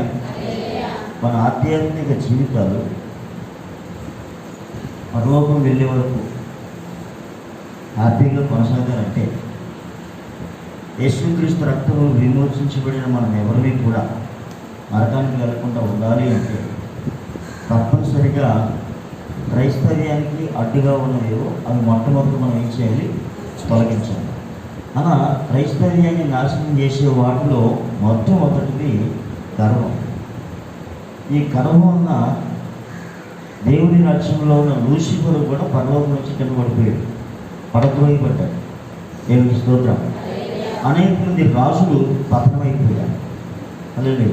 హల్లెలూయా. మన ఆధ్యాత్మిక జీవితాలు పరలోకం వెళ్ళే వరకు హ్యాపీగా కొనసాగాలంటే యేసుక్రీస్తు రక్తంలో విమోచించబడిన మనం ఎవరిని కూడా నరకానికి వెళ్లకుండా ఉండాలి అంటే తప్పనిసరిగా క్రైస్తవ్యానికి అడ్డుగా ఉన్నవేవో అవి మొట్టమొదటి మనం ఏం చేయాలి? తొలగించాలి. అలా క్రైస్తవ్యాన్ని నాశనం చేసే వాటిలో మొట్టమొదటిది గర్వం. ఈ గర్వం వల్ల దేవుని రాజ్యంలో ఉన్న లూసిఫరు కూడా పరలోకం నుంచి కింద పడిపోయాడు, పడద్రోయబడ్డాడు. దేవుని స్తోత్రం. అనేక మంది రాజులు పతనమైపోయారు. అలాగే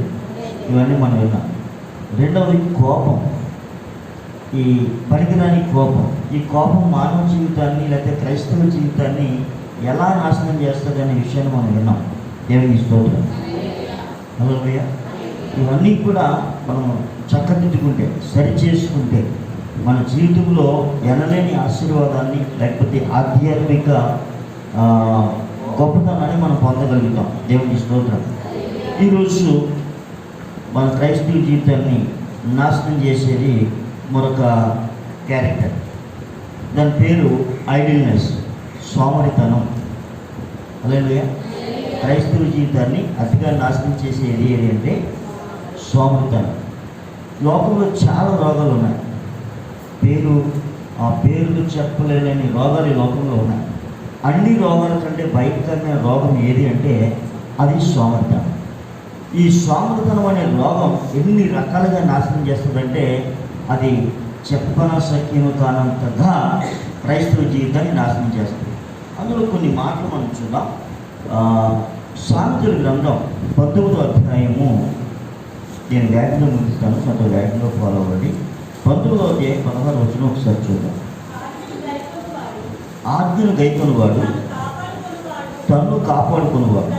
ఇవన్నీ మనం విన్నాం. రెండవది కోపం. ఈ పనికిరాని కోపం. ఈ కోపం మానవ జీవితాన్ని లేకపోతే క్రైస్తవ జీవితాన్ని ఎలా నాశనం చేస్తుంది అనే విషయాన్ని మనం విన్నాం. దేవుని స్తోత్రం. హల్లెలూయ. ఇవన్నీ కూడా మనం చక్కదిద్దుకుంటే, సరి చేసుకుంటే మన జీవితంలో ఎనలేని ఆశీర్వాదాన్ని లేకపోతే ఆధ్యాత్మిక గొప్పతనాన్ని మనం పొందగలుగుతాం. దేవుని స్తోత్రం. ఈరోజు మన క్రైస్తవ జీవితాన్ని నాశనం చేసేది మరొక క్యారెక్టర్. దాని పేరు ఐడిల్నెస్, సోమరితనం. హల్లెలూయ. క్రైస్తవ జీవితాన్ని అతిగా నాశనం చేసేది ఏది అంటే సోమరితనం. లోకంలో చాలా రోగాలు ఉన్నాయి. ఆ పేర్లు చెప్పలేని రోగాలు ఈ లోకంలో ఉన్నాయి. అన్ని రోగాల కంటే భయంకరమైన రోగం ఏది అంటే అది సోమరితనం. ఈ సోమరితనం అనే రోగం ఎన్ని రకాలుగా నాశనం చేస్తుందంటే అది చెప్పనసఖ్యము కానంతగా క్రైస్తవ జీవితాన్ని నాశనం చేస్తుంది. అందులో కొన్ని మాటలు మనం చూద్దాం. సామెతల గ్రంథం 19వ అధ్యాయము, నేను వేగంగా ముగిస్తాను, కొంత వేగంగా ఫాలో అవ్వండి. 19వ అధ్యాయం 16వ వచనం ఒకసారి చూద్దాం. ఆజ్ఞను గైకొనువాడు తన్ను కాపాడుకునేవాడు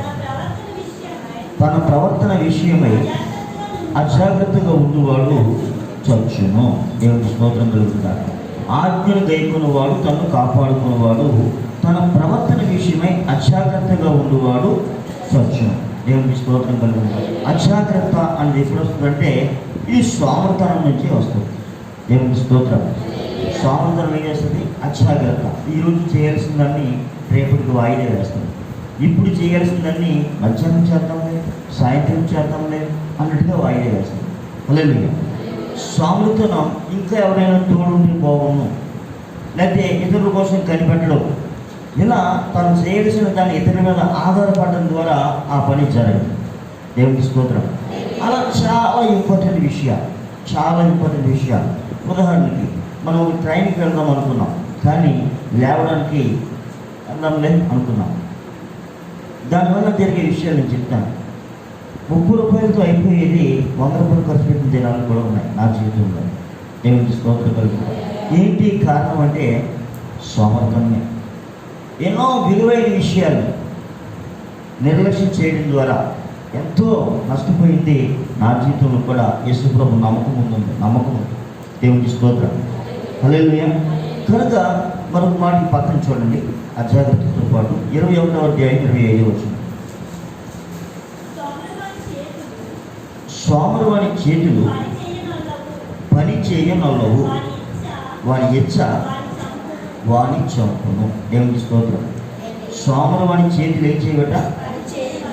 తన ప్రవర్తన విషయమై అజాగ్రత్తగా ఉండువాడు చచ్చును. దేవుని స్తోత్రం కలుగుతాడు. ఆజ్ఞను గైకొనువాడు తన్ను కాపాడుకునేవాడు తన ప్రవర్తన విషయమై అజాగ్రత్తగా ఉండువాడు చచ్చును. దేవుని స్తోత్రం కలుగుతాడు. అజాగ్రత్త అనేది ఎప్పుడు వస్తుందంటే ఈ సోమరితనం నుంచి వస్తుంది. దేవుని స్తోత్రం. సోమరితనం ఏం చేస్తుంది? అజాగ్రత్త. ఈరోజు చేయాల్సిందాన్ని రేపటికి వాయిదా వేస్తుంది. ఇప్పుడు చేయాల్సిందాన్ని మధ్యాహ్నం చేద్దాంలే, సాయంత్రం చేద్దాంలే అన్నట్టుగా వాయిదా వేస్తుంది. హల్లెలూయా. సోమరితనం ఇంకా ఎవరైనా తోడుండి పోవను, లేకపోతే ఇతరుల కోసం కనిపెట్టడం, ఇలా తను చేయాల్సిన దాన్ని ఇతరుల మీద ఆధారపడడం ద్వారా ఆ పని జరగదు. దేవుని స్తోత్రం. అలా చాలా ఇంపార్టెంట్ విషయాలు. ఉదాహరణకి మనం ఒక ట్రైన్కి వెళ్దాం అనుకున్నాం, కానీ లేవడానికి వెళ్దాంలే అనుకున్నాం. దానివల్ల జరిగే విషయాలు నేను చెప్తాను. 30 రూపాయలతో అయిపోయేది 100 రూపాయలు ఖర్చు పెట్టిన దినాలు కూడా ఉన్నాయి నా జీవితంలో. దేవునికి స్తోత్రం కలుగుతుంది. ఏంటి కారణం అంటే సోమరితనమే. ఎన్నో విలువైన విషయాలు నిర్లక్ష్యం చేయడం ద్వారా ఎంతో నష్టపోయింది నా జీవితంలో కూడా. యేసుప్రభు నమ్మకం ఉంది. దేవునికి స్తోత్రం. హల్లెలూయా. కనుక మరొక మాట పక్కన చూడండి. అజాగ్రత్తతో పాటు 21వ అధ్యాయం 25వ వచనం. సోమరివాని చేతులు పని చేయనొల్లవు, వాని ఇచ్చ వాని చంపును. దేవునికి స్తోత్రం. సోమరివాని చేతులు ఏం చేయబట?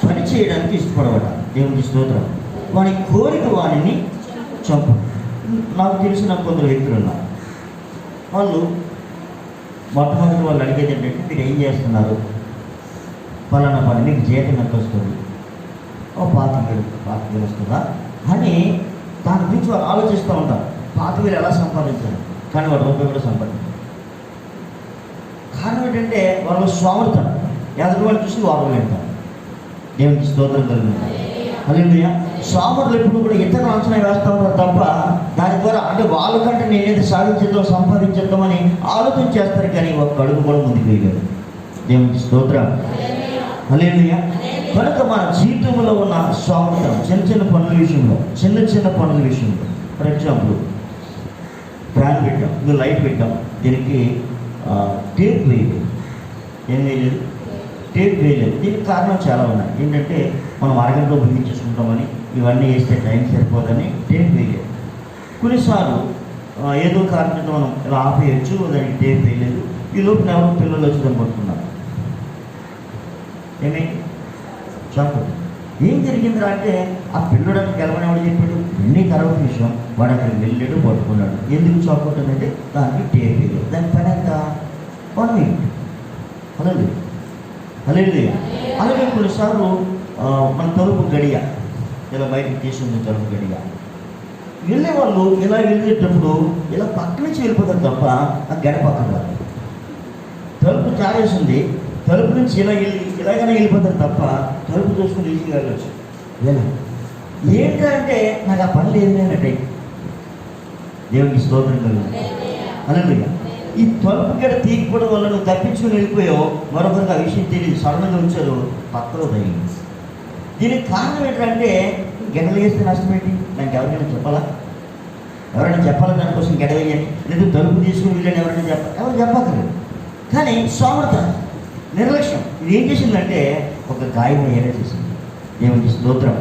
పని చేయడానికి ఇష్టపడబట. దేవునికి స్తోత్రం. వాని కోరిక వానిని చంపు. నాకు తెలిసిన కొందరు వ్యక్తులు ఉన్నారు. వాళ్ళు మొట్టమొదటి వాళ్ళు అడిగేది ఏంటంటే, మీరు ఏం చేస్తున్నారు? ఫలానా పని, మీకు జీతం ఎంత వస్తుంది? ఓ 25,000 వస్తుందా అని దాని గురించి వాళ్ళు ఆలోచిస్తూ ఉంటారు. 25,000 ఎలా సంపాదించారు? కానీ వాడు రూపాయి కూడా సంపాదించారు. కారణం ఏంటంటే వాళ్ళు సోమరితనం. ఎదుటి వాళ్ళు చూసి వారు వెళ్తారు. దేవునికి స్తోత్రం కలుగుతుంది. హల్లెలూయా. సోమరులు ఎప్పుడు కూడా ఇతరులు అంచనా వేస్తూ ఉంటారు తప్ప దాని ద్వారా అంటే వాళ్ళకంటే నేనేది సాధించేద్దాం, సంపాదించేద్దామని ఆలోచన చేస్తారు, కానీ ఒక అడుగు కూడా ముందుకు వేయలేదు. దేవునికి స్తోత్రం. హల్లెలూయా. కనుక మన జీవితంలో ఉన్న సోమరితనం చిన్న పనుల విషయంలో, ఫర్ ఎగ్జాంపుల్ ఫ్యాన్ పెట్టాం, ఇంకా లైట్ పెట్టాం, దీనికి టేప్ వేయలేదు. ఏం వేయలేదు? టేప్ వేయలేదు. దీనికి కారణం చాలా ఉన్నాయి. ఏంటంటే మనం అరగంటలో ముగించేసుకుంటామని ఇవన్నీ వేస్తే టైం సరిపోదని టేప్ వేయలేదు. కొన్నిసార్లు ఏదో కారణంతో మనం ఇలా ఆపేయచ్చు, దానికి టేప్ వేయలేదు. ఈ లోపు ఎవరు పిల్లలు వచ్చి దాన్ని పట్టుకున్నారు. ఏమైంది? చాకు ఏం జరిగిందిరా అంటే ఆ పిల్లడానికి గెలవని ఎవడు చెప్పాడు? ఎన్ని తర్వాత విషయం వాడు అక్కడికి వెళ్ళాడు, పట్టుకున్నాడు. ఎందుకు చాకుంటుందంటే దానికి టేప్ వేయలేదు. దాని పని ఎంత? 1 minute. అలాగే అలాగే అలాగే కొన్నిసార్లు మన తలుపు గడియ ఇలా బయటకు తీసుకుంది. తలుపు గడియ వెళ్ళేవాళ్ళు ఇలా వెళ్ళేటప్పుడు ఇలా పక్క నుంచి వెళ్ళిపోతారు తప్ప ఆ గడ పక్కన రాదు. తలుపు చారేసింది, తలుపు నుంచి ఇలా ఇలాగైనా వెళ్ళిపోతారు తప్ప తలుపు చూసుకుని ఈజీగా వెళ్ళచ్చు. ఇలా ఏంటంటే నాకు ఆ పని లేదన్నట్టే. దేవునికి స్తోత్రం కలుగుతుంది. అలాగే ఈ తలుపు గడ తీయకపోవడం వల్ల నువ్వు తప్పించుకుని వెళ్ళిపోయావు. మరొకరికి ఆ విషయం తెలియదు, సడన్గా వచ్చారు, పక్కలో తగిలింది. దీనికి కారణం ఏంటంటే గెడలు వేస్తే నష్టం ఏంటి? నాకు ఎవరికైనా చెప్పాలా? ఎవరైనా చెప్పాలి దానికోసం గెడ వేయని, లేదా తలుపు తీసుకుని వెళ్ళని ఎవరైనా ఎవరు చెప్పక్కర్లేదు. కానీ సోమత నిర్లక్ష్యం ఇది ఏం చేసిందంటే ఒక గాయం అయ్యేలా చేసింది. దేవునికి స్తోత్రం.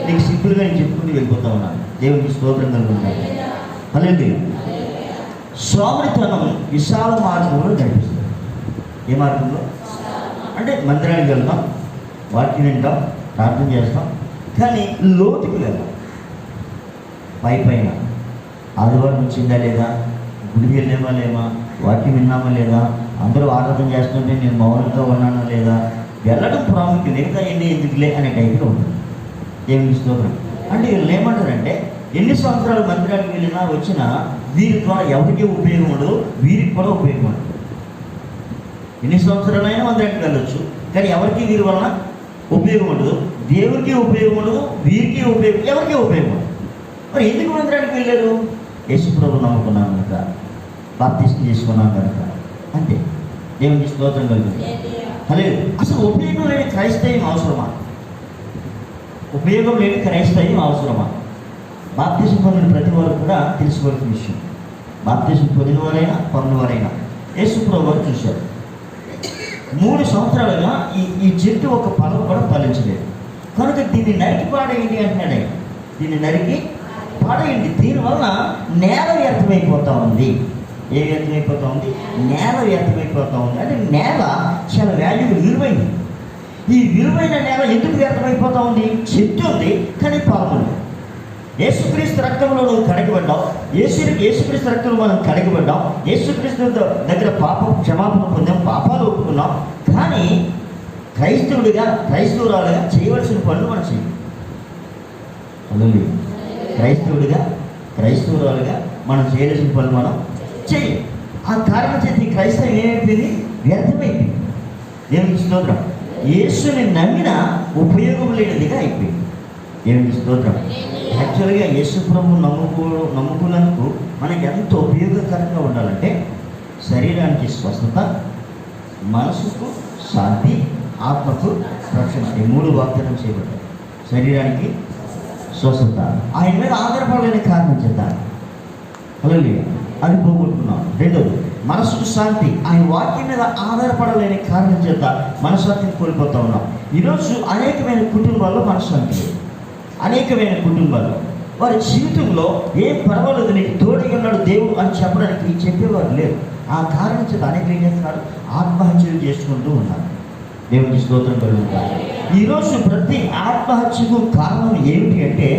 నీకు సింపుల్గా నేను చెప్పుకుంటూ వెళ్ళిపోతా ఉన్నాను. దేవునికి స్తోత్రం కలుగుతున్నాను. అలాగే సోమరితనం విశాల మార్గంలో కనిపిస్తుంది. ఏ మార్గంలో అంటే మందిరానికి వెళ్తాం, వాక్యం వింటాం, ప్రార్థన చేస్తాం, కానీ లోతుకి వెళ్తాం. పైన ఆదివారం వచ్చిందా లేదా, గుడికి వెళ్ళామా లేమా, వాక్యం విన్నామా లేదా, అందరూ ఆరాధన చేస్తుంటే నేను మౌనంగా ఉన్నానా లేదా, వెళ్ళడం ప్రాముఖ్యం, మిగతా ఎన్ని ఎందుకులే అనే టైప్లో ఉంటుంది. దేవునికి స్తోత్రం. అంటే వీళ్ళు ఏమంటారంటే ఎన్ని సంవత్సరాలు మందిరానికి వెళ్ళినా వచ్చినా వీరి ద్వారా ఎవరికీ ఉపయోగం ఉండదు, వీరికి కూడా ఉపయోగం ఉండదు. ఎన్ని సంవత్సరాలైనా మందిరానికి వెళ్ళొచ్చు, కానీ ఎవరికి వీరి వలన ఉపయోగం ఉండదు, దేవుడికి ఉపయోగం ఉండదు, వీరికి ఉపయోగం, ఎవరికి ఉపయోగం ఉండదు. మరి ఎందుకు మందిరానికి వెళ్ళారు? యేసుప్రభువు నమ్ముకున్నాం కనుక, బాప్తిస్మం చేసుకున్నాం కనుక, అంతే. దేవునికి స్తోత్రం కలుగుతుంది. అలాగే అసలు ఉపయోగం లేని క్రైస్తవ్యం అవసరమా? ఉపయోగం లేని క్రైస్తవ్యం అవసరమా? బాప్తిస్మం పొందిన ప్రతి వారు కూడా తెలుసుకోవాల్సిన విషయం. బాప్తిస్మం పొందిన వారైనా పొందిన వారైనా యేసుప్రభువు వారు చూశారు. 3 సంవత్సరాలుగా ఈ చెట్టు ఒక ఫలం కూడా ఫలించలేదు కనుక దీన్ని నరికి పాడేయండి అంటున్నాడు ఆయన. దీన్ని నరికి పాడేయండి. దీనివల్ల నేల వ్యర్థమైపోతూ ఉంది. ఏ వ్యర్థమైపోతూ ఉంది? నేల వ్యర్థమైపోతూ ఉంది. అంటే నేల చాలా విలువైంది. ఈ విలువైన నేల ఎందుకు వ్యర్థమైపోతూ ఉంది? చెట్టు ఉంది కానీ ఫలం ఉంది. యేసుక్రీస్తు రక్తంలో నువ్వు కడగబడ్డావు. యేసుక్రీస్తు రక్తంలో మనం కడగబడ్డాం. యేసుక్రీస్తు దగ్గర పాపం క్షమాపణ పొందాం, పాపాలు ఒప్పుకున్నాం. కానీ క్రైస్తవురాలుగా చేయవలసిన పనులు మనం చేయాలి. క్రైస్తవురాలుగా మనం చేయవలసిన పనులు మనం చేయాలి. ఆ కారణం చేతి క్రైస్తవం ఏమైపోయింది? వ్యర్థమైపోయింది. దేవునికి స్తోత్రం. యేసుని నమ్మిన ఉపయోగం లేనిదిగా అయిపోయింది. దేవునికి స్తోత్రం. యాక్చువల్గా యేసు ప్రభువు నమ్ముకున్నందుకు మనకి ఎంత ఉపయోగకరంగా ఉండాలంటే శరీరానికి స్వస్థత, మనసుకు శాంతి, ఆత్మకు రక్షణ. ఈ 3 వాగ్దానం చేయబడ్డాయి. శరీరానికి స్వస్థత, ఆయన మీద ఆధారపడలేని కారణం చేత హల్లెలూయా అది పోగొట్టుకున్నాం. 2వ మనసుకు శాంతి, ఆయన వాక్యం మీద ఆధారపడలేని కారణం చేత మనశ్శాంతిని కోల్పోతూ ఉన్నాం. ఈరోజు అనేకమైన కుటుంబాల్లో మనశ్శాంతి లేదు. అనేకమైన కుటుంబాల్లో వారి జీవితంలో ఏం పర్వాలేదు, నీకు తోడుగా ఉన్నాడు దేవుడు అని చెప్పడానికి చెప్పేవారు లేరు. ఆ కారణం చేత అనేకలు ఏం చేస్తున్నారు? ఆత్మహత్యలు చేసుకుంటూ ఉన్నారు. దేవునికి స్తోత్రం కలుగుతారు. ఈరోజు ప్రతి ఆత్మహత్యకు కారణం ఏమిటి అంటే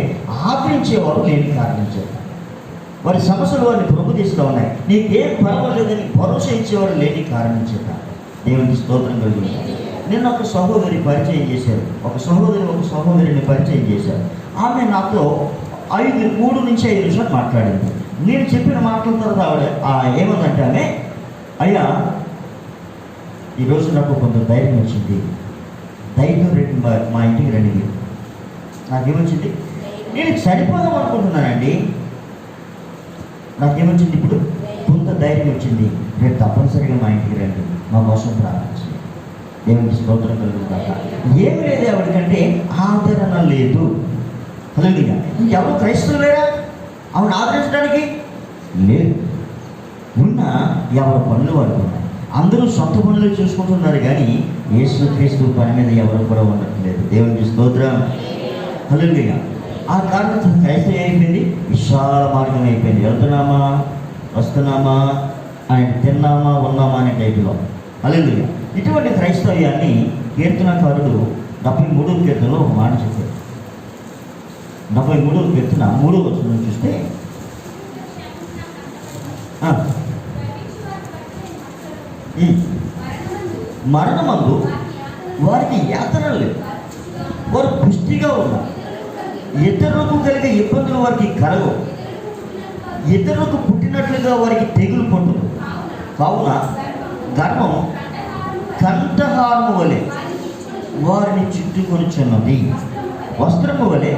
ఆదరించేవారు లేని కారణం చేత. వారి సమస్యలు వారిని ప్రభుత్విస్తూ ఉన్నాయి. నీకేం పర్వాలేదని భరోసా ఇచ్చేవారు లేని కారణం చేత. దేవునికి స్తోత్రం కలుగుతారు. నిన్న ఒక సహోదరి పరిచయం చేశారు. ఒక సహోదరిని పరిచయం చేశారు. ఆమె నాతో 3 నుంచి 5 నిమిషాలు మాట్లాడింది. నేను చెప్పిన మాటల తర్వాత ఆవిడ ఏమందంటే ఆమె, అయ్యా ఈరోజు నాకు కొంత ధైర్యం వచ్చింది. ధైర్యం రేపు మా ఇంటికి రండి. నాకేమొచ్చింది? నేను చనిపోదాం అనుకుంటున్నానండి. నాకేమొచ్చింది? ఇప్పుడు కొంత ధైర్యం వచ్చింది. రేపు తప్పనిసరిగా మా ఇంటికి రండి, మా కోసం ప్రార్థించండి. దేవునికి స్తోత్రం కలుగుతాక. ఏమి లేదు ఆవిడకంటే ఆదరణ లేదు. హల్లెలూయా. ఇంకెవరు క్రైస్తవులేరా ఆవిడ ఆదరించడానికి? లేదు. ఉన్న ఎవరి పనులు వాడుకున్నాయి. అందరూ సొంత పనులు చూసుకుంటున్నారు, కానీ యేసుక్రీస్తు పని మీద ఎవరు కూడా ఉండట్లేదు. దేవునికి స్తోత్రం. హల్లెలూయా. ఆ కారణంతో క్రైస్తవం అయిపోయింది, విశాల మార్గం అయిపోయింది. వెళ్తున్నామా, వస్తున్నామా, ఆయన తిన్నామా, ఉన్నామా అనే టైపులో. హల్లెలూయా. ఇటువంటి క్రైస్తవ్యాన్ని కీర్తనకారుడు 73వ కీర్తనలో ఒక మాట చెప్పారు. 73వ కీర్తన 3వ వచనం చూస్తే, మరణమందు వారికి యాతన లేదు, వారు పుష్టిగా ఉన్నారు, ఇతరులకు కలిగే ఇబ్బందులు వారికి కలగవు, ఇతరులకు పుట్టినట్లుగా వారికి తెగులు పట్టుదు. కావున గర్వం కంఠహారము వలె వారిని చుట్టుకొనిచున్నది, వస్త్రము వలె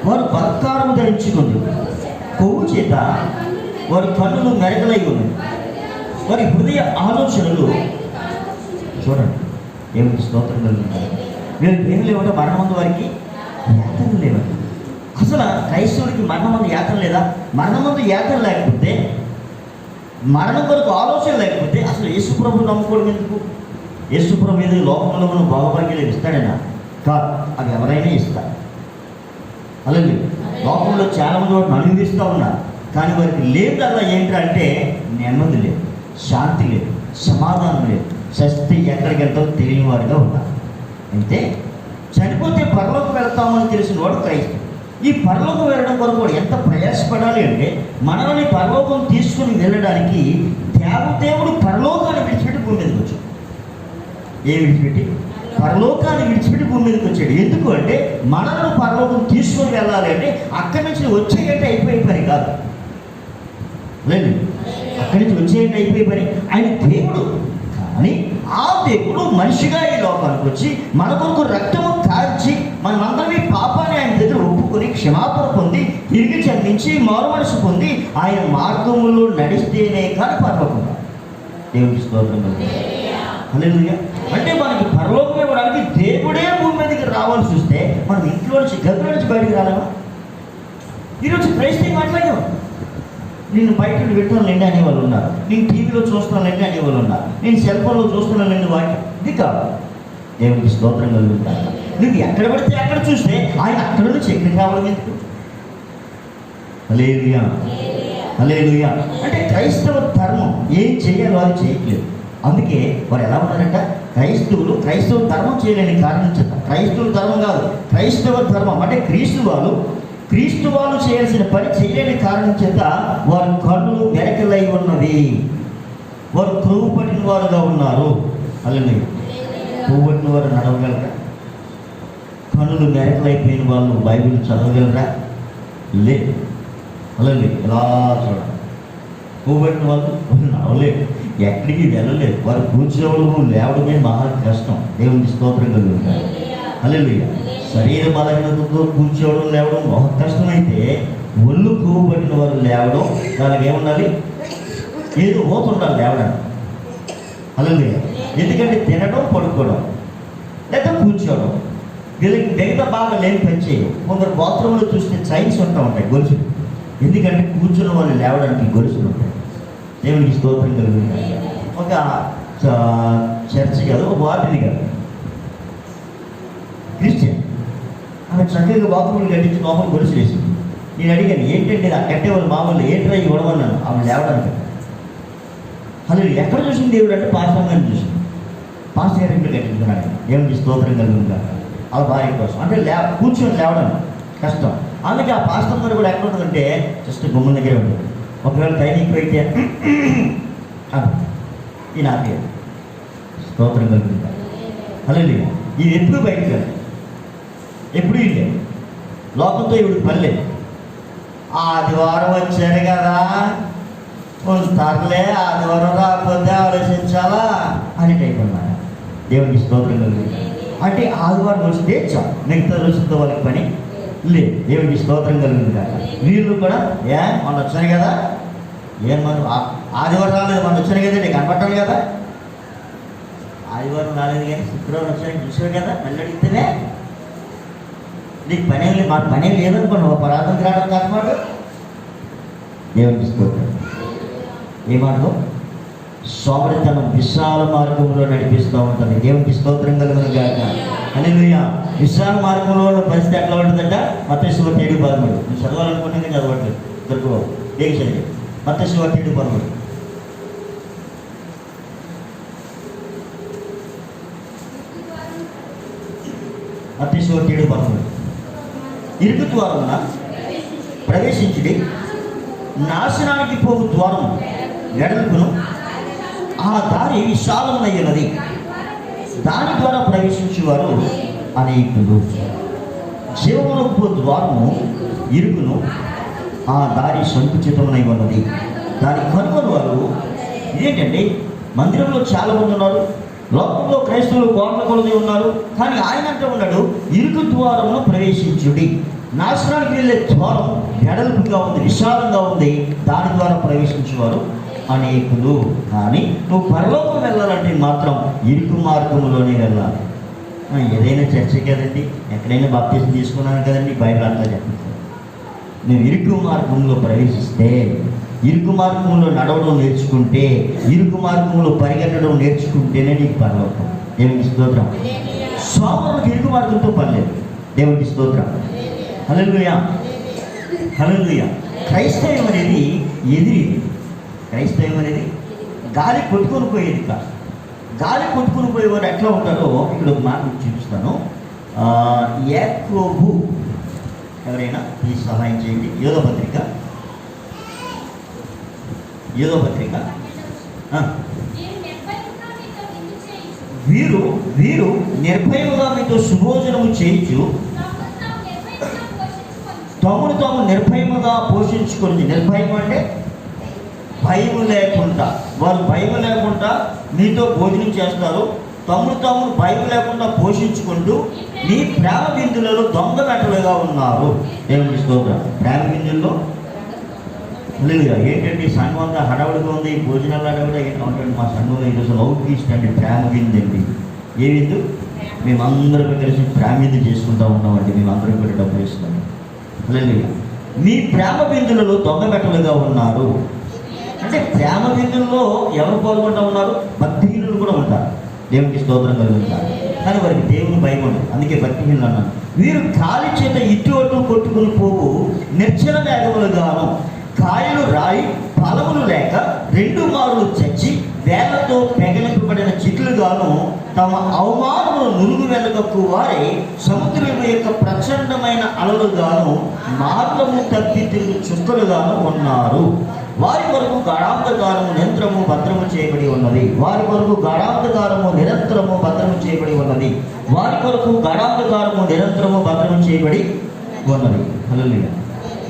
వారు బలత్కారము ధరించుకుంది, కొవ్వు చేత వారి కన్నులు మెరగలై ఉన్నది, వారి హృదయ ఆలోచనలు. చూడండి, ఏమిటి స్తోత్రం కలుగుతుంది. వీరికి ఏం లేవంటే మరణమందు వారికి యాతన లేవండి. అసలు క్రైస్తవుడికి మరణమందు యాతన లేదా? మరణమందు యాతన లేకపోతే, మరణం కొరకు ఆలోచన లేకపోతే అసలు యేసుప్రభువు నమ్ముకోవడం ఎందుకు? యేసుప్రభు మీద లోకంలో ఉన్న భోగభాగ్యాలు ఇస్తాడైనా కాదు, అవి ఎవరైనా ఇస్తారు. అలాగే లోకంలో చాలామంది వాటిని అనుభవిస్తూ ఉన్నారు, కానీ వారికి లేదల్లా ఏంటంటే నెమ్మది లేదు, శాంతి లేదు, సమాధానం లేదు, చస్తే ఎక్కడికి వెళ్తామో తెలియని వాడిగా ఉన్నారు. అయితే చనిపోతే పరలోకం వెళ్తామని తెలిసిన వాడు క్రైస్తవుడు. ఈ పరలోకం వెళ్ళడం కొరకు వాడు ఎంత ప్రయాసపడాలి అంటే, మనల్ని పరలోకం తీసుకుని వెళ్ళడానికి దేవదేవుడు పరలోకాన్ని విడిచిపెట్టి భూమి మీదకి వచ్చాడు. ఏమి విడిచిపెట్టి? పరలోకాన్ని విడిచిపెట్టి భూమి మీదకి వచ్చాడు. ఎందుకు అంటే మనల్ని పరలోకం తీసుకొని వెళ్ళాలి అంటే అక్కడి నుంచి వచ్చేయంటే అయిపోయే పని కాదు. లేదు, అక్కడి నుంచి వచ్చేయంటే అయిపోయే పని. ఆయన దేవుడు, కానీ ఆ దేవుడు మనిషిగా ఈ లోకానికి వచ్చి మన కొరకు రక్తము కార్చి మనమందరినీ పాపాన్ని ఆయన దగ్గర ఒప్పుకొని క్షమాపణ పొంది తిరిగి చెందించి మారు మనసు పొంది ఆయన మార్గములో నడిస్తేనే కానీ పరలోకం. దేవుడికి స్తోత్రం. హల్లెలూయా. అంటే మనకి పరలోకం ఇవ్వడానికి దేవుడే భూమి మీదకి రావాల్సి వస్తే మనం ఇంట్లో నుంచి గదిలో నుంచి బయటికి రాలేమా? ఈరోజు క్రైస్తవం మాట్లాడాం, నేను బయట వింటానులేండి అనేవాళ్ళు ఉన్నారు, నేను టీవీలో చూస్తున్నానులేండి అనేవాళ్ళు ఉన్నారు, నేను సెల్ ఫోన్లో చూస్తున్నానులేండి. వాటి ఇది కాదు. దేవుడికి స్తోత్రం కలుగుతాను. నువ్వు ఎక్కడ పడితే అక్కడ చూస్తే ఆయన అక్కడ నుంచి ఎక్కడికి రావడం ఎందుకు? హల్లెలూయా, హల్లెలూయా. అంటే క్రైస్తవ ధర్మం ఏం చేయాలో అది చేయట్లేదు. అందుకే వారు ఎలా ఉన్నారంట? క్రైస్తవులు క్రైస్తవ ధర్మం చేయలేని కారణం చేత, క్రైస్తవ ధర్మం కాదు, క్రైస్తవ ధర్మం అంటే క్రీస్తు వాళ్ళు చేయాల్సిన పని చేయలేని కారణం చేత వారి కన్నులు మెరకలై ఉన్నవి, వారు త్రోవ పట్టిన వారుగా ఉన్నారు. అలాగే త్రోవ పట్టిన వారు నడవగలరా? కన్నులు మెరకలైపోయిన వాళ్ళు బైబిల్ చదవగలరా? లేదు. అలాగే ఎలా చూడాలి, త్రోవ పట్టిన వాళ్ళు నడవలేదు, ఎక్కడికి వెళ్ళలేదు, వారు కూర్చోవడం లేవడమే మహా కష్టం. దేవునికి స్తోత్రం కలుగుతారు. హల్లెలూయా. శరీర బలహీనతతో కూర్చోవడం లేవడం ఒక కష్టమైతే, ఒళ్ళు కొవ్వు పట్టిన వారు లేవడం దానికి ఏముండాలి? ఏదో పోతుండాలి లేవడానికి. హల్లెలూయా. ఎందుకంటే తినడం, పడుకోవడం లేదా కూర్చోవడం, వీళ్ళకి మిగతా బాగా లేని పని చేయవు. కొందరు బాత్రూంలో చూస్తే చైన్స్ ఉంటాయి గొలుసులు, ఎందుకంటే కూర్చున్న వాళ్ళు లేవడానికి గొలుసులు ఉంటాయి. దేవునికి స్తోత్రం కలుగుతుంది. ఒక చర్చ్ కాదు, ఒక వార్డుని కాదు, క్రిస్టియన్, ఆమె చక్కగా బాత్రూమ్లు కట్టించి లోపల గొలుసు వేసింది. నేను అడిగాను, ఏంటంటే ఆ కట్టేవాళ్ళు మామూలు ఏంట్రా ఇవ్వడమన్నాను ఆమె లేవడానికి. అసలు ఎక్కడ చూసింది దేవుడు అంటే పాస్టర్ గారిని చూసింది. పాస్టర్ గారి ఇంట్లో కట్టించుకున్నాడు. దేవునికి స్తోత్రం కలుగుతుంది. వాళ్ళ భార్య కోసం అంటే కూర్చొని లేవడం కష్టం. అందుకే ఆ పాస్టర్ గారు కూడా ఎక్కడ ఉంటుందంటే జస్ట్ గుమ్మం దగ్గరే ఉంటుంది. ఒకవేళ ట్రైనింగ్ అయితే ఈ నాకే స్తోత్రం కలుగుతుంది. అలాగే ఇది ఎప్పుడు బయటకు వెళ్ళి ఎప్పుడు ఇల్లే లోకంతో ఇవిడికి పని లేదు. ఆదివారం వచ్చారు కదా కొంతలే, ఆదివారం రాకపోతే ఆలోచించాలా అని టైప్ అన్నారు. దేవునికి స్తోత్రం కలుగుతుంది. అంటే ఆదివారం వస్తే చాలు, మిగతా రోజులతో వాళ్ళకి పని లేదు. దేవునికి స్తోత్రం కలుగుతుంది కదా. వీళ్ళు కూడా మొన్న వచ్చాను కదా, మనం ఆదివారం రాలేదు, మనం వచ్చాను కదా, నీకు కనపట్టాలి కదా. ఆదివారం రాలేదు కానీ శుక్రవారం వచ్చాను చూసాను కదా, మళ్ళీ అడిగితేనే నీకు పని లేదు, మాకు పని లేదనుకోండి, ఒక పరాధనకి రావడం కాదు. దేవునికి స్తోత్రం. ఏ మాటలో సోమరితనం విశాల మార్గంలో నడిపిస్తూ ఉంటుంది. దేవునికి స్తోత్రం కలుగును గాక. హల్లెలూయా. విశాల మార్గంలో పరిస్థితి ఎట్లా ఉంటుందంట? మత్తయి సువార్త 7:13. నువ్వు చదవాలనుకుంటే చదవట్లేదు, దొరకవు. ఏం చదివి మత్తయి సువార్త 7:13. మత్తయి సువార్త 7:13. ఇరుకు ద్వారమున ప్రవేశించుడి, నాశనానికి పోవు ద్వారం వెడల్పును, ఆ దారి విశాలమునయ్యున్నది, దాని ద్వారా ప్రవేశించేవారు అనేకులు. జీవమునకు పో ద్వారము ఇరుకును, ఆ దారి సంకుచితమునై ఉన్నది, దాని కనుగొని వారు. ఇదేంటండి, మందిరంలో చాలామంది ఉన్నారు, లోకంలో క్రైస్తవులు కోట్ల కొలది ఉన్నారు, కానీ ఆయన అంటే ఉన్నాడు ఇరుకు ద్వారమును ప్రవేశించుడి. నాశనానికి వెళ్ళే ద్వారం వెడల్పుగా ఉంది, విశాలంగా ఉంది, దాని ద్వారా ప్రవేశించేవారు అనేకులు. కానీ నువ్వు పరలోకం వెళ్ళాలంటే మాత్రం ఇరుకు మార్గంలోనే వెళ్ళాలి. ఏదైనా చర్చ కదండి, ఎక్కడైనా బాప్తిజం తీసుకున్నాను కదండి, బైబిల్ అంతా చెప్తుంది. నువ్వు ఇరుకు మార్గంలో ప్రవేశిస్తే, ఇరుకు మార్గంలో నడవడం నేర్చుకుంటే, ఇరుకు మార్గంలో పరిగెత్తడం నేర్చుకుంటేనే నీకు పరలోకం. దేవునికి స్తోత్రం. సోమరులకు ఇరుకు మార్గంతో పనిలేదు. దేవునికి స్తోత్రం. హల్లెలూయా, హల్లెలూయా. క్రైస్తవం అనేది ఎదిరిది. క్రైస్తవం అనేది గాలి కొట్టుకొని పోయేది కాదు. గాలి కొట్టుకొని పోయేవారు ఎట్లా ఉంటారో ఇక్కడ ఒక మాట చూపిస్తాను. యాకోబు, ఎవరైనా ప్లీజ్ సహాయం చేయండి. యోధ పత్రిక వీరు నిర్భయముగా మీతో సుభోజనము చేయించు, తమను తాము నిర్భయముగా పోషించుకొని. నిర్భయం అంటే భయము లేకుండా, వారు భయం లేకుండా మీతో భోజనం చేస్తారు. తమను తాము భయం లేకుండా పోషించుకుంటూ మీ ప్రేమ బిందులలో దొంగ మెట్టలుగా ఉన్నారు. దేవుని స్తోత్రం. ప్రేమ బిందుల్లో లేదు. ఏంటంటే సంఘం అంతా హడావుడిగా ఉంది, భోజనాలు హడావుడిగా ఏంటంటే మా సంఘంలో ఈరోజు లవ్ ఫీస్ట్ అండి, ప్రేమ బిందు అండి. ఏ విందు? మేమందరం కలిసి ప్రేమ బిందు చేసుకుంటూ ఉన్నామండి, మేమందరం కూడా డబ్బులు ఇస్తున్నాం. లేదు, మీ ప్రేమ బిందులలో దొంగ మెట్టలుగా ఉన్నారు. అంటే ప్రేమ బిందుల్లో ఎవరు పాల్గొంటూ ఉన్నారు? భక్తిహీనులు కూడా ఉంటారు. దేవునికి స్తోత్రం కలుగుతారు, కానీ వారికి దేవుని భయం ఉండదు. అందుకే భక్తిహీనులు అన్నాను. వీరు కాలి చేత ఇటు అటు కొట్టుకుని పోవు నిర్జన మేఘములుగాను, కాయలు రాయి ఫలములు లేక 2 మారులు చచ్చి వేళ్లతో పెగలింపబడిన చెట్లుగాను, తమ అవమానమును నురుగు వెనకకు వారి సముద్రం యొక్క ప్రచండమైన అలలుగాను, మార్గము తప్పి తిరుగు చుక్కలుగాను ఉన్నారు. వారి కొరకు గాఢాంధకారము నిరంతరము భద్రము చేయబడి ఉన్నది. వారి కొరకు గాఢాంధకారము నిరంతరము భద్రము చేయబడి ఉన్నది. వారి కొరకు గాఢాంధకారము నిరంతరము భద్రము చేయబడి ఉన్నది. హల్లెలూయా.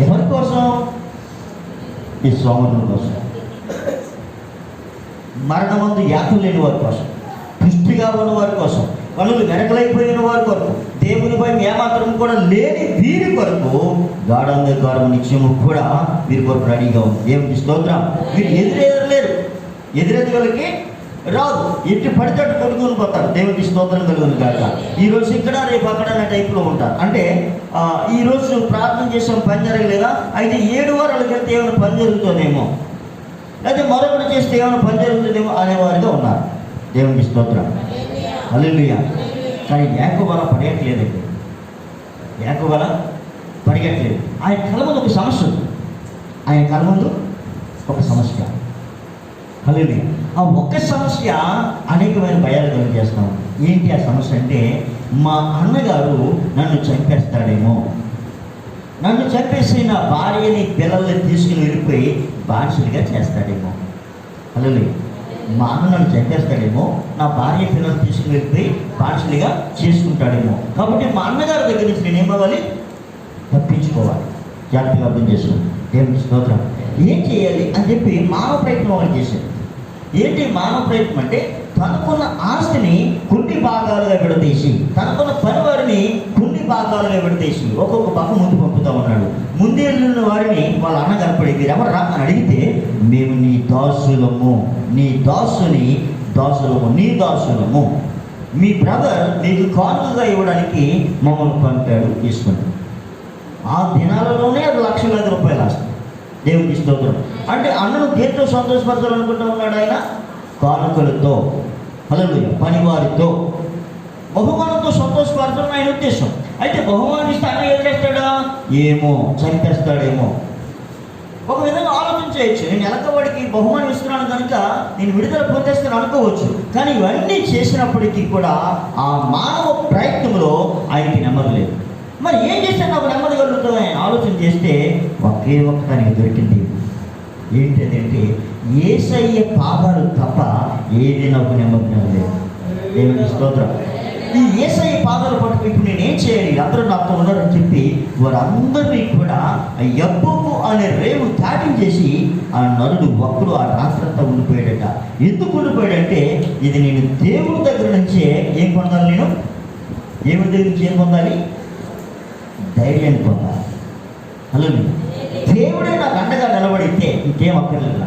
ఎవరి కోసం? ఈ సోమరుల కోసం, మరణమందు యాతులు లేని వారి కోసం, పుష్టిగా ఉన్న వారి కోసం, కనులు వెనకలైపోయిన వారి కొరకు, దేవుని భయం ఏమాత్రం కూడా లేని వీరి కొరకు గాఢాంధకారము నిత్యము కూడా వీరి కొరకు రెడీగా ఉంది. దేవునికి స్తోత్రం. వీరు ఎదురెదలేరు, ఎదురెదగలకి రాదు, ఎట్టి పడితే కొడుకుని పోతారు. దేవునికి స్తోత్రం కలుగును గాక. ఈరోజు ఇక్కడ, రేపు అక్కడ అనే టైప్లో ఉంటారు. అంటే ఈరోజు ప్రార్థన చేసాం, పని జరగలేదా, అయితే 7 వారాలకు వెళ్తే ఏమైనా పని జరుగుతుందేమో, లేకపోతే మరొకటి చేస్తే ఏమైనా పని జరుగుతుందేమో అనేవారిగా ఉన్నారు. దేవునికి స్తోత్రం. హల్లెలూయా. కానీ యాకోబు పరిగెట్టలేదండి. యాకోబు పరిగెట్టలేదు. ఆయన కళ్ళ ముందు ఒక సమస్య ఉంది. ఆయన కళ్ళ ముందు ఒక సమస్య. హల్లెలూయా. ఆ ఒక్క సమస్య అనేకమైన భయాలు కలిగజేస్తాం. ఏంటి ఆ సమస్య అంటే, మా అన్నగారు నన్ను చంపేస్తాడేమో, నన్ను చంపేసి నా భార్యని పిల్లల్ని తీసుకుని వెళ్ళిపోయి బానిసలుగా చేస్తాడేమో. హల్లెలూయా. మా అన్న నన్ను చంపేస్తాడేమో, నా భార్య పిల్లల్ని తీసుకుని వెళ్ళిపోయి బానిసలుగా చేసుకుంటాడేమో. కాబట్టి మా అన్నగారి దగ్గర నుంచి నేను ఏమవ్వాలి? తప్పించుకోవాలి. జాగ్రత్తగా అర్థం చేసుకోండి. దేవుని స్తోత్రం. ఏం చేయాలి అని చెప్పి మానవ ప్రయత్నం వాళ్ళు చేశారు. ఏంటి మానవ ప్రయత్నం అంటే, తనకున్న ఆస్తిని కొన్ని భాగాలుగా విడదీసి, తనకున్న పనివారిని కొన్ని భాగాలుగా విడదీసి ఒక్కొక్క పక్క ముందు పంపుతా ఉన్నాడు. ముందే వెళ్ళిన వారిని వాళ్ళ అన్న కనపడి, మీరెవరు రా అని అడిగితే, మేము నీ దాసులము, నీ దాసుని దాసులము, నీ దాసులము, మీ బ్రదర్ నీకు కానుకగా ఇవ్వడానికి మమ్మల్ని పంపాడు, తీసుకుని. ఆ దినాలలోనే అది లక్షలాది రూపాయలు ఆస్తి. దేవునికి స్తోత్రం. అంటే అన్నను దేంతో సంతోషపరచాలనుకుంటూ ఉన్నాడు ఆయన? కానుకలతో, హల్లెలూయా, పనివారితో, బహుమానంతో సంతోషపడతాం ఆయన ఉద్దేశం. అయితే బహుమానం ఇస్తే అన్న ఏం చేస్తాడా? ఏమో, చంపేస్తాడేమో. ఒక విధంగా ఆలోచన చేయొచ్చు, నేను ఎలకవాడికి బహుమానం ఇస్తున్నాను కనుక నేను విడుదల పొందేస్తాను అనుకోవచ్చు. కానీ ఇవన్నీ చేసినప్పటికీ కూడా ఆ మానవ ప్రయత్నంలో ఆయనకి నెమ్మది లేదు. మరి ఏం చేస్తే నాకు నెమ్మది కలుగుతుంది ఆయన ఆలోచన చేస్తే ఒకే ఒక్కదానికి దొరికింది. ఏంటంటే యేసయ్య పాదాలు తప్ప ఏది నాకు నెమ్మది లేదు. దేవుని స్తోత్రం. ఈ యేసయ్య పాదాలు పట్టుకు ఇప్పుడు నేనేం చేయాలి, అందరూ నాతో ఉన్నారని చెప్పి వారందరినీ కూడా యబ్బోకు అనే రేవు దాటించేసి ఆ నరుడు ఒక్కడు ఆ రాత్రంతా ఉండిపోయాడట. ఎందుకు ఉండిపోయాడంటే ఇది నేను దేవుడి దగ్గర నుంచే ఏం పొందాలి, నేను దేవుడి దగ్గర నుంచి ఏం పొందాలి? ధైర్యాన్ని పొందాలి. అలాగే దేవుడే నాకు అండగా నిలబడితే ఇంకేం అక్కర్లేదు.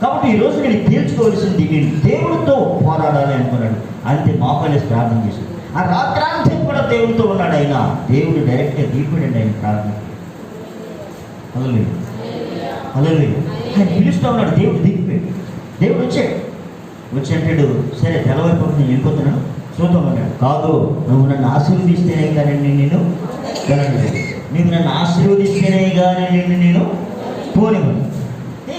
కాబట్టి ఈరోజు నేను తేల్చుకోవాల్సింది, నేను దేవుడితో పోరాడాలి అనుకున్నాడు. అంతే మోకాలేసి ప్రార్థన చేశాడు. ఆ రాత్రాంతం కూడా దేవుడితో ఉన్నాడు ఆయన. దేవుడు డైరెక్ట్గా దిగిపోయాడు ఆయన ప్రార్థన. అలాగే అలాగే ఆయన పిలుస్తూ ఉన్నాడు, దేవుడు దిగిపోయాడు. దేవుడు వచ్చి అంటాడు, సరే తెల్లవైపోతుంది, నేను వెళ్ళిపోతున్నాను, చూద్దాం అన్నాడు. కాదు, నువ్వు నన్ను ఆశీర్వదిస్తేనే కానీ నేను వెళ్ళలేదు, నువ్వు నన్ను ఆశీర్వదిస్తేనే కానీ నేను పోనివ్వను.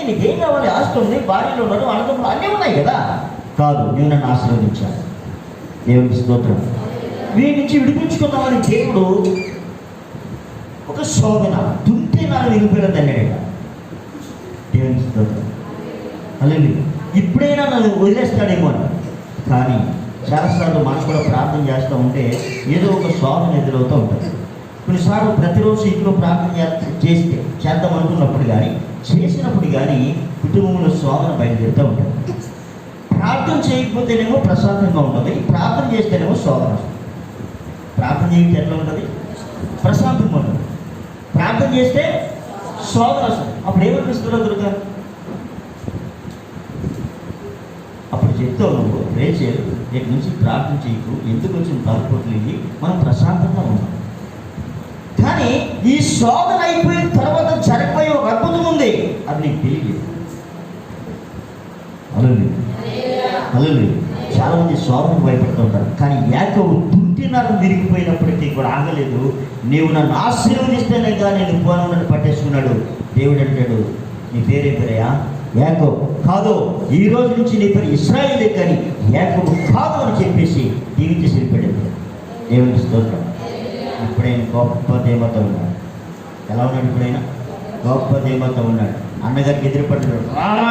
నీకేం కావాలి? ఆస్తి ఉంది, భార్యలు ఉన్నారు, అన్నదమ్ములు అన్నీ ఉన్నాయి కదా. కాదు, నువ్వు నన్ను ఆశీర్వదించాలి. దేవునికి స్తోత్రం. వీరి నుంచి విడిపించుకున్నామని దేవుడు ఒక శోధన తుంటే నాకు విరిగిపోయినది అన్నాడు. దేవునికి స్తోత్రం. అలాగే ఇప్పుడైనా నన్ను వదిలేస్తాడేమో అని. కానీ చాలాసార్లు మనం కూడా ప్రార్థన చేస్తూ ఉంటే ఏదో ఒక శోధన ఎదురవుతూ ఉంటుంది. కొన్నిసార్లు ప్రతిరోజు ఇంట్లో ప్రార్థన చేద్దాం అనుకున్నప్పుడు కానీ చేసినప్పుడు కానీ కుటుంబంలో శోధన బయలుదేరుతూ ఉంటుంది. ప్రార్థన చేయకపోతేనేమో ప్రశాంతంగా ఉంటుంది, ప్రార్థన చేస్తేనేమో శోధన. ప్రార్థన చేయకపోతే ఎట్లా ఉంటుంది? ప్రశాంతంగా ఉంటుంది. ప్రార్థన చేస్తే శోధన వస్తుంది. అప్పుడు ఏమనిపిస్తుందో దొరక అప్పుడు చెప్తావు నువ్వు, ప్రే చేయరు, రేపు నుంచి ప్రార్థన చేయకు, ఎందుకు వచ్చిన తలపోట్లేదు, మనం ప్రశాంతంగా ఉన్నాం. కానీ ఈ శోధన అయిపోయిన తర్వాత జరిగిపోయే ఒక అద్భుతం ఉంది, అది నీకు తెలియదు. అలాగే అలాగే చాలా మంది శోధనకు భయపడుతూ ఉంటారు. కానీ యాకోబు తుంటినరం విరిగిపోయినప్పటికీ కూడా ఆగలేదు. నీవు నన్ను ఆశీర్వదిస్తేనే కానీ నేను పోనని పట్టేసుకున్నాడు. దేవుడు అంటాడు, నీ పేరే పేరయా యాకోబు కాదు, ఈ రోజు నుంచి నీ పేరు ఇశ్రాయేలే కానీ యాకోబు కాదు అని చెప్పేసి దీవించి సరిపడింది. దేవునికి స్తోత్రం. ఇప్పుడైనా గొప్ప దేవత ఉన్నాడు. ఎలా ఉన్నాడు? ఇప్పుడైనా గొప్ప దేవత ఉన్నాడు. అన్నగారికి ఎదురుపడ్డాడు,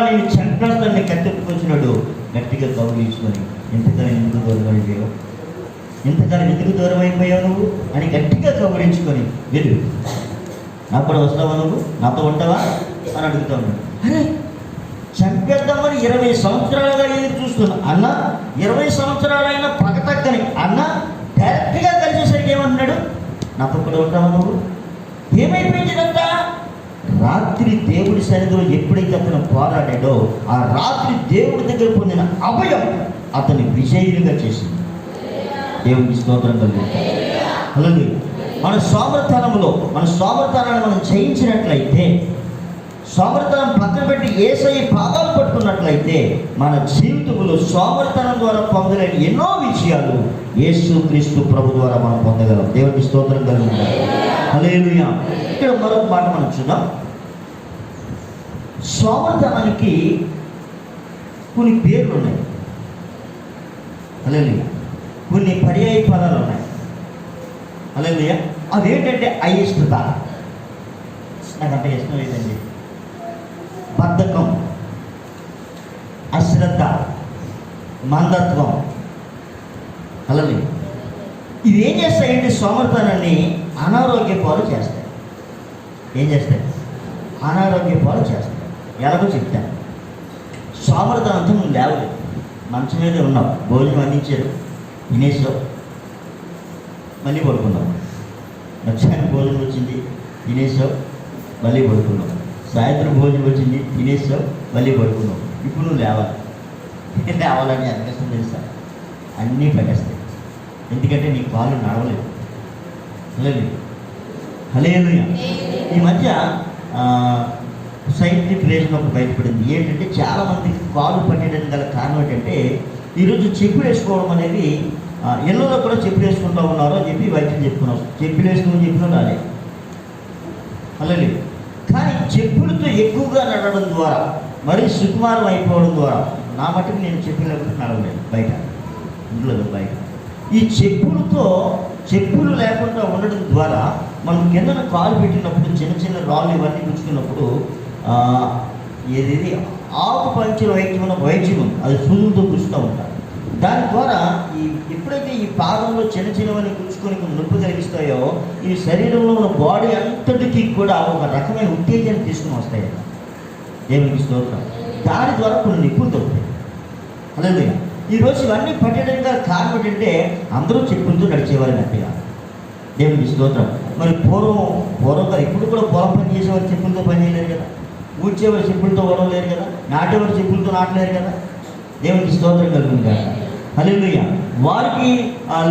నేను చంపేస్తాన్ని కట్టెత్తుకొచ్చినాడు. గట్టిగా కౌగిలించుకొని, ఎంతకాలం ఎందుకు దూరం అయిపోయావు, ఎంతకాలం ఎందుకు దూరం అయిపోయావు నువ్వు అని గట్టిగా కౌగిలించుకొని, వెళ్ళు, నాకు కూడా వస్తావా, నువ్వు నాతో ఉంటావా అని అడుగుతా ఉన్నాడు. అరే చంపేద్దామని 20 సంవత్సరాలుగా ఎదురు చూస్తున్నా అన్న, 20 సంవత్సరాలైనా పగతక్కని అన్న డైరెక్ట్గా కలిసేసరికి ఏమంటున్నాడు, నాతో కూడా ఉంటావా నువ్వు? ఏమైపోయిందంతా? రాత్రి దేవుడి సన్నిధిలో ఎప్పుడైతే అతను పోరాడాడో ఆ రాత్రి దేవుడి దగ్గర పొందిన అభయం అతన్ని విజయునిగా చేసింది. దేవునికి స్తోత్రం కలుగుతుంది. అలాగే మన సోమర్థనాన్ని మనం జయించినట్లయితే, సోమర్థనం పక్కన పెట్టి యేసయ్య పాదాలు పట్టుకున్నట్లయితే మన జీవితంలో సోమర్థనం ద్వారా పొందలేని ఎన్నో విషయాలు యేసుక్రీస్తు ప్రభు ద్వారా మనం పొందగలం. దేవునికి స్తోత్రం కలుగుతుంది. హల్లెలూయా. ఇక్కడ మరొక మాట మనం చూద్దాం. సోమర్థనానికి కొన్ని పేర్లు ఉన్నాయి. హల్లెలూయా. కొన్ని పర్యాయ పదాలు ఉన్నాయి. హల్లెలూయా. అవేంటంటే అయిష్టత, నాకంటే ఇష్టం లేదండి, బద్ధకం, అశ్రద్ధ, మందత్వం. హల్లెలూయా. ఇవేం చేస్తాయంటే సోమర్థనాన్ని అనారోగ్య పాలు చేస్తాయి. ఏం చేస్తాయి? అనారోగ్య పాలు చేస్తాయి. ఎలాగో చెప్తాను. సోమర్థనంతో నువ్వు లేవలేదు, మంచం మీదే ఉన్నావు, భోజనం అందించారు, తినేసావు, మళ్ళీ పడుకున్నావు. మధ్యాహ్నం భోజనం వచ్చింది, తినేసావు, మళ్ళీ పడుకున్నావు. సాయంత్రం భోజనం వచ్చింది, తినేసావు, మళ్ళీ పడుకున్నావు. ఇప్పుడు నువ్వు లేవాలని అనిపిస్తూ తెలుసా? అన్నీ పట్టేస్తాయి. ఎందుకంటే నీ కాళ్ళు నడవలేదు. హల్లెలూయా. హల్లెలూయా. ఈ మధ్య సైంటిఫిక్ రీజన్ ఒకటి బయటపడింది. ఏంటంటే చాలామందికి కాలు పట్టడానికి గల కారణం ఏంటంటే ఈరోజు చెప్పులు వేసుకోవడం అనేది ఇళ్ళలో కూడా చెప్పులు వేసుకుంటూ ఉన్నారు అని చెప్పి వైద్యం చెప్పుకున్నారు. చెప్పులు వేసుకోమని చెప్పినా రాలే అలాగే. కానీ చెప్పులతో ఎక్కువగా నడవడం ద్వారా మరీ సుకుమారం అయిపోవడం ద్వారా నా మట్టుకు నేను చెప్పులు లేకపోతే నడవలేదు బయట, ఇంట్లో బయట. ఈ చెప్పులు లేకుండా ఉండడం ద్వారా మనం కిందన కాలు పెట్టినప్పుడు చిన్న చిన్న రాళ్ళు ఇవన్నీ గుచ్చుకున్నప్పుడు ఏది ఆకు పంచిన వైద్యం అది సూదులతో గుచ్చుతూ ఉంటారు. దాని ద్వారా ఎప్పుడైతే ఈ పాదంలో చిన్న చిన్నవన్నీ గుచ్చుకొని నొప్పి కలిగిస్తాయో ఈ శరీరంలో ఉన్న బాడీ అంతటికీ కూడా ఒక రకమైన ఉత్తేజాన్ని తీసుకుని వస్తాయి. దేవునికి స్తోత్రం. దాని ద్వారా కొన్ని నిప్పులు దొరుకుతాయి. అలాగే ఈరోజు ఇవన్నీ పట్టడంగా కారణం ఏంటంటే అందరూ చెప్పులతో నడిచేవారు గట్టిగా. దేవునికి స్తోత్రం. మరి పూర్వంగా ఇప్పుడు కూడా పొలం పని చేసేవారు చెప్పులతో పని చేయలేరు కదా, ఊడ్చేవారు చెప్పులతో ఓడలేరు కదా, నాటేవారు చెప్పులతో నాటలేరు కదా. దేవునికి స్తోత్రం కలుగుతుంది కదా. హల్లెలూయా. వారికి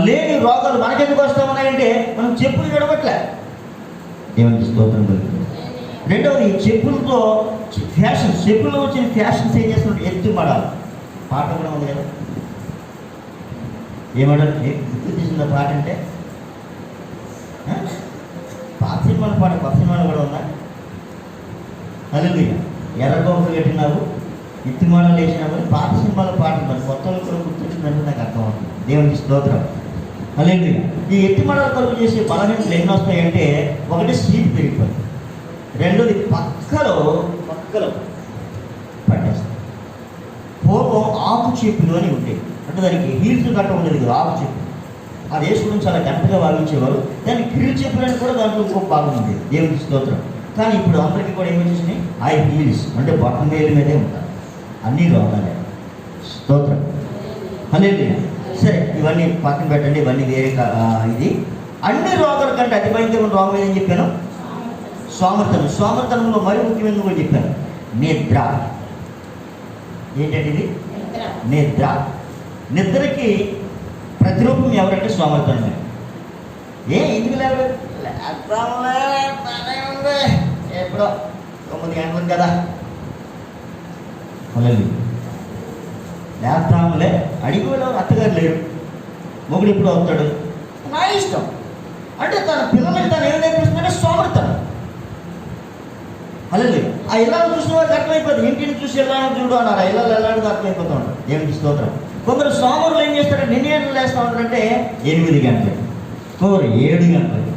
లేని రోగాలు మనకెందుకు వస్తామన్నాయంటే మనం చెప్పులు విడవట్లే. దేవునికి స్తోత్రం కలుగుతుంది. రెండవది చెప్పులతో చెప్పుల్లో వచ్చిన ఫ్యాషన్స్ ఏం చేస్తున్నారు? ఎత్తు పడాలి. పాట కూడా ఉంది కదా, ఏమడాలి గుర్తు తీసిన పాట అంటే పాత సినిమాల పాట, కొత్త సినిమాలు కూడా ఉందా? హల్లెలూయా. ఎర్రగోపలు కట్టినావు, ఇత్తిమాడలు వేసినావు, పాత సినిమాల పాట. మరి కొత్త కూడా గుర్తొచ్చిందంటే నాకు అర్థం అవుతుంది. దేవునికి స్తోత్రం. హల్లెలూయా. ఈ ఎత్తిమాడల కొరకు చేసే బలహీనతలు ఎన్ని వస్తాయంటే ఒకటి సీట్ పెరిగిపోతుంది, రెండోది పక్కలో పట్టేస్తాయి. పూర్వం ఆకు చెప్పులు అని ఉండేవి, అంటే దానికి హీల్స్ గట్ట ఉండేది కదా, ఆకు చెప్పు. అది వేసుకోవడం చాలా గంటగా భావించేవారు. దాన్ని క్రీల్ చెప్పులని కూడా దాంట్లో ఇంకొక భాగం ఉంది. దేవునికి స్తోత్రం. కానీ ఇప్పుడు అందరికీ కూడా ఏమి వచ్చేసినాయి? హై హీల్స్, అంటే బటన్ వేలు మీదే ఉంటారు. అన్నీ రోగాలే. స్తోత్రం. హల్లెలూయా. సరే, ఇవన్నీ పక్కన పెట్టండి, ఇవన్నీ వేరే. ఇది అన్ని రోగాల కంటే అతి భయంకరమైన రోగం ఏదని చెప్పాను? సోమర్తనంలో మరి ముఖ్యమైనది కూడా చెప్పాను, నిద్ర. ఏంటంటే ఇది నిద్రకి ప్రతిరూపం ఎవరంటే సోమర్తనమే. ఎందుకు లేకపోతే ఎప్పుడో 9 గంటలకు కదా లేస్తాములే. అడిగి వెళ్ళారు, అత్తగారు లేరు, మొగుడు ఎప్పుడు అవుతాడు, నా ఇష్టం అంటే తన పిల్లలకి తను ఏం నేర్పిస్తుందంటే సోమర్తనం. అలాగే ఆ ఇళ్ళను చూసిన వారికి అర్థమైపోతుంది. ఇంటిని చూసి వెళ్ళాలని చూడు అన్నారు, ఆ ఇళ్ళలో వెళ్ళడానికి అర్థమైపోతూ ఉంటారు. దేవునికి స్తోత్రం. కొందరు సోమరులు ఏం చేస్తారంటే ఎన్ని గంటలు లేస్తూ ఉంటారంటే 8 గంటలకి, 7 గంటలకి.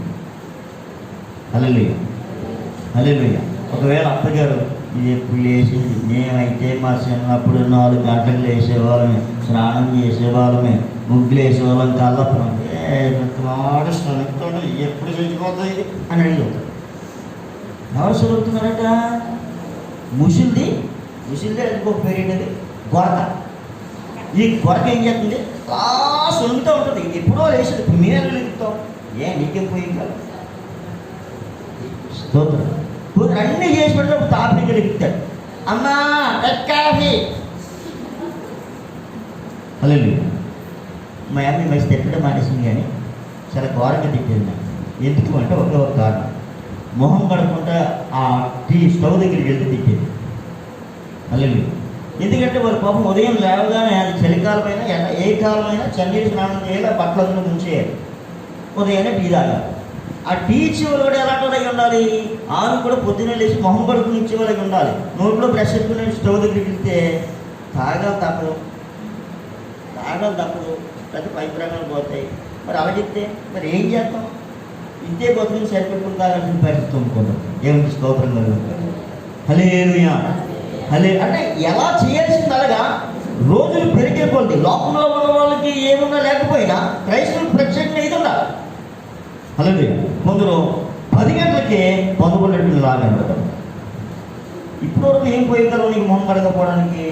హల్లెలూయా. ఒకవేళ అత్తగారు ఇది ఎప్పుడు లేచింది, మేమైతే మా చిన్నప్పుడు 4 గంటలకు లేసేవాళ్ళమే, స్నానం చేసేవాళ్ళమే, ముగ్గులు వేసేవాళ్ళం, కళ్ళప్పుడు ఎప్పుడు చచ్చిపోతాయి అని అడిగిపోతారు. ఎవరు చదువుతున్నారట? ముసిల్ది ఇంకొక పేరు ఏంటది? గొరక. ఈ గొరక ఏం చేస్తుంది? క్లాస్ వంగుతూ ఉంటుంది. ఇది ఎప్పుడో వేసేది, ఇప్పుడు మేము వెళ్తాం. నీకేం పోయిందా? స్తోత్రం. అన్నీ చేసి పెడితే తాపికలు ఎక్కుతాడు. అమ్మా కాఫీ. హల్లెలూయా. మా అమ్మ మసి తిట్టడం మానేసింది, కానీ చాలా ఘోరంగా తిట్టేది నాకు. ఎందుకు అంటే ఒకే ఒక కారణం, మొహం కడుకుంటా ఆ స్టవ్ దగ్గరికి వెళ్తే తిట్టేది. హల్లెలూయా. ఎందుకంటే వారి పాపం ఉదయం లేవగానే అది చలికాలమైనా ఏ కాలమైనా చన్నీరు స్నానం చేయాలి, బట్టలందరూ ముంచేయాలి, ఉదయాన్నే టీ తాగాలి. ఆ టీ ఇచ్చేవాళ్ళు కూడా ఎలాంటి ఉండాలి? ఆమె కూడా పొద్దున్నే లేచి మొహం కడుకుని ఇచ్చేవాళ్ళకి ఉండాలి. నోట్లో బ్రష్ ఎత్తుకుని స్టవ్ దగ్గరికి వెళ్తే తాగాలి తప్పదు, లేకపోతే పైపురంగాలు పోతాయి. మరి అలా చెప్తే మరి ఏం చేస్తాం? ఇంతే బతుకుని సరిపెట్టుకుని తాగాల్సిన పరిస్థితి అనుకుంటాం. దేవునికి స్తోత్రం కలుగుతుంది. హల్లెలూయా. అంటే ఎలా చేయాల్సింది అలాగా రోజులు పెరిగే కొద్ది లోకంలో ఉన్న వాళ్ళకి ఏమున్నా లేకపోయినా క్రైస్తవులు ప్రత్యేకంగా ఇది ఉండాలి. హల్లెలూయా. కొందరు 10 గంటలకే 11 లాగా ఉంటారు. ఇప్పుడు వరకు ఏం పోయిందో నీకు మొహం కడగపోవడానికి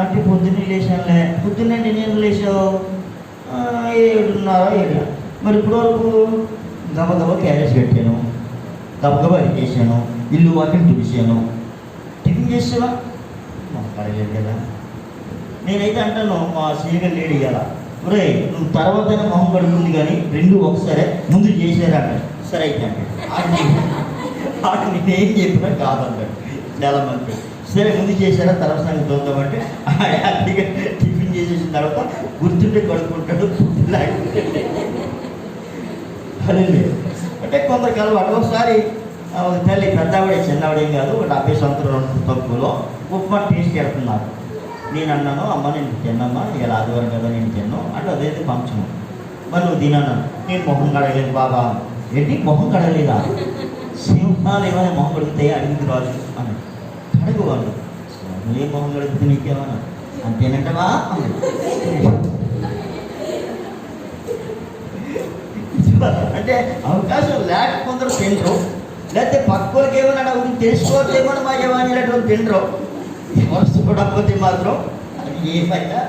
అంటే పొద్దున్నే లేచానులే. పొద్దున్నే నేను లేచావు 7:30 మరి ఇప్పుడు వరకు గబగబా క్యారేజ్ పెట్టాను, గబగబా అది చేశాను, ఇల్లు వాకిని తుడిచాను. టిఫిన్ చేసావా? మొహం కడగలేదు కదా. నేనైతే అంటాను మా సీనియర్ లేడీ ఇవ్వాల, ఒరే నువ్వు తర్వాత మొహం కడుగుతుంది కానీ 2 ఒకసారి ముందు చేసారా అంటాడు. సరే అయితే అంటే వాడు నేనేం చెప్పినా కాదన్నాడు చాలా మంది. సరే ముందు చేశారా తర్వాత సంగతి చూద్దామంటే హ్యాపీగా టిఫిన్ చేసేసిన తర్వాత గుర్తుంటే కడుక్కుంటాడు. అదే అంటే కొందరికి అలవాటు. ఒకసారి తల్లి పెద్దవాడే చిన్నవాడేం కాదు, ఒక 70 సంవత్సరాలు తక్కువలో ఉప్మా టేస్ట్ చేస్తున్నారు. నేను అన్నాను, అమ్మ నేను తిన్నమ్మా, ఇలా ఆదివారం కదా నేను తిన్నాను అంటే అదైతే పంచము. మరి నువ్వు తిన్నాను. నేను మొహం కడగలేదు బాబా. ఏంటి మొహం కడగలేదా? సింహాలు ఏమైనా మొహం కడుగుతాయి అడిగింది రాజు అని. కడుగు వాళ్ళు. నువ్వే మొహం కడుగుతుంది నీకేమన్నా అంతేనంటవా? అంటే అవకాశం లేక కొందరు తినరు, లేకపోతే పక్కలకి ఏమన్నా తెలుసుకోవట్లేమో మా యవాణి తినరు. ఎవరు చూడకపోతే మాత్రం అది ఏమైనా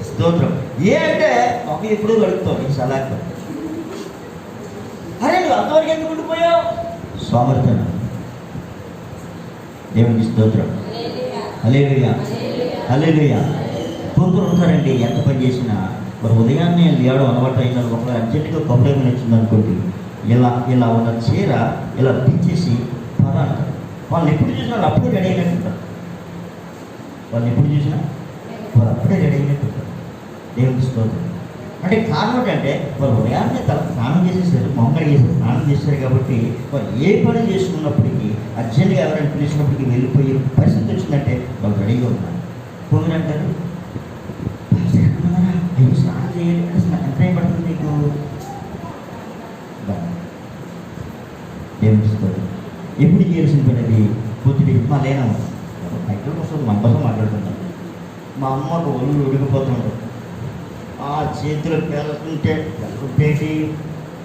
స్తోత్రం. ఏ అంటే ఒక ఎప్పుడు కడుగుతావు ఈ సలాక్. అరే నువ్వు అంతవరకు ఎందుకు ఉండిపోయావు? సోమర్థన. దేవునికి స్తోత్రం. హల్లెలూయా హల్లెలూయా. కొందరు ఉంటారండి ఎంత పని చేసినా మరి ఉదయాన్నే లేవడం అలవాటు అయినా ఒకవేళ అర్జెంటుగా కొబ్బరి వచ్చింది అనుకోండి, ఇలా ఉన్న చీర ఇలా దించేసి పదా అంటారు. వాళ్ళు ఎప్పుడు చూసినా వాళ్ళు అప్పుడే రెడీ అయినట్టు ఉంటారు. వాళ్ళు ఎప్పుడు చూసినా వాళ్ళు అప్పుడే రెడీ అయినట్టు ఉంటారు. దేవునికి స్తోత్రం. అంటే కారణం ఏంటంటే వాళ్ళు ఉదయాన్నే తల స్నానం చేసేసారు, మొహం చేసేసారు, స్నానం చేశారు కాబట్టి వాళ్ళు ఏ పని చేసుకున్నప్పటికీ అర్జెంటుగా ఎవరైనా పిలిచినప్పటికీ వెళ్ళిపోయే పరిస్థితి వచ్చిందంటే వాళ్ళు రెడీగా ఉన్నారు. కొందరు అంటారు, అయ్యో స్నానం చేయాలి అంటే ఎంత టైం పడుతుంది నీకు? దేవునికి స్తోత్రం. ఎప్పుడు చేయాల్సిన పని అది పొద్దుటి మా లేనమ్మ బయట కోసం మన కోసం మాట్లాడుతున్నాం. మా అమ్మకు ఒళ్ళు ఉడికిపోతుంటారు. ఆ చేతులు పేలుతుంటే వెళ్ళుంటేటి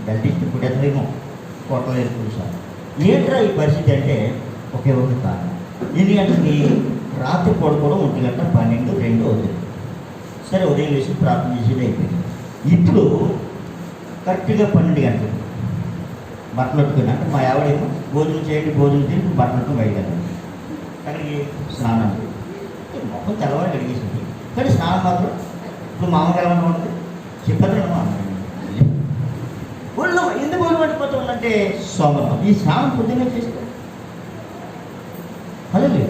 గడ్డిస్తే ఇప్పుడు ఎక్కడేమో కొట్టలేదు చూసాను. ఏంట్రా ఈ పరిస్థితి అంటే ఒకే ఒక కారణం. ఎందుకంటే రాత్రి పడుకోవడం 1 గంట 12, 2 అవుతుంది. సరే ఉదయం వేసి ప్రార్థన చేసేది అయిపోయింది. ఇప్పుడు కరెక్ట్గా 12 గంటలు బట్టలు పెట్టుకుని అంటే మా ఆవిడేమో భోజనం చేయండి భోజనం తిని బట్టలతో బయలుదేరాలి. అక్కడికి స్నానం మొత్తం తెల్లవారు కడిగేసింది, కానీ స్నానం మాత్రం ఇప్పుడు మామూలుగా ఎలా ఉంటుంది చెప్పదమ్మా ఒళ్ళు ఎందుకు ఒళ్ళు పడిపోతూ ఉందంటే సోమవారం ఈ స్నానం పొద్దున్నే చేస్తారు. అదే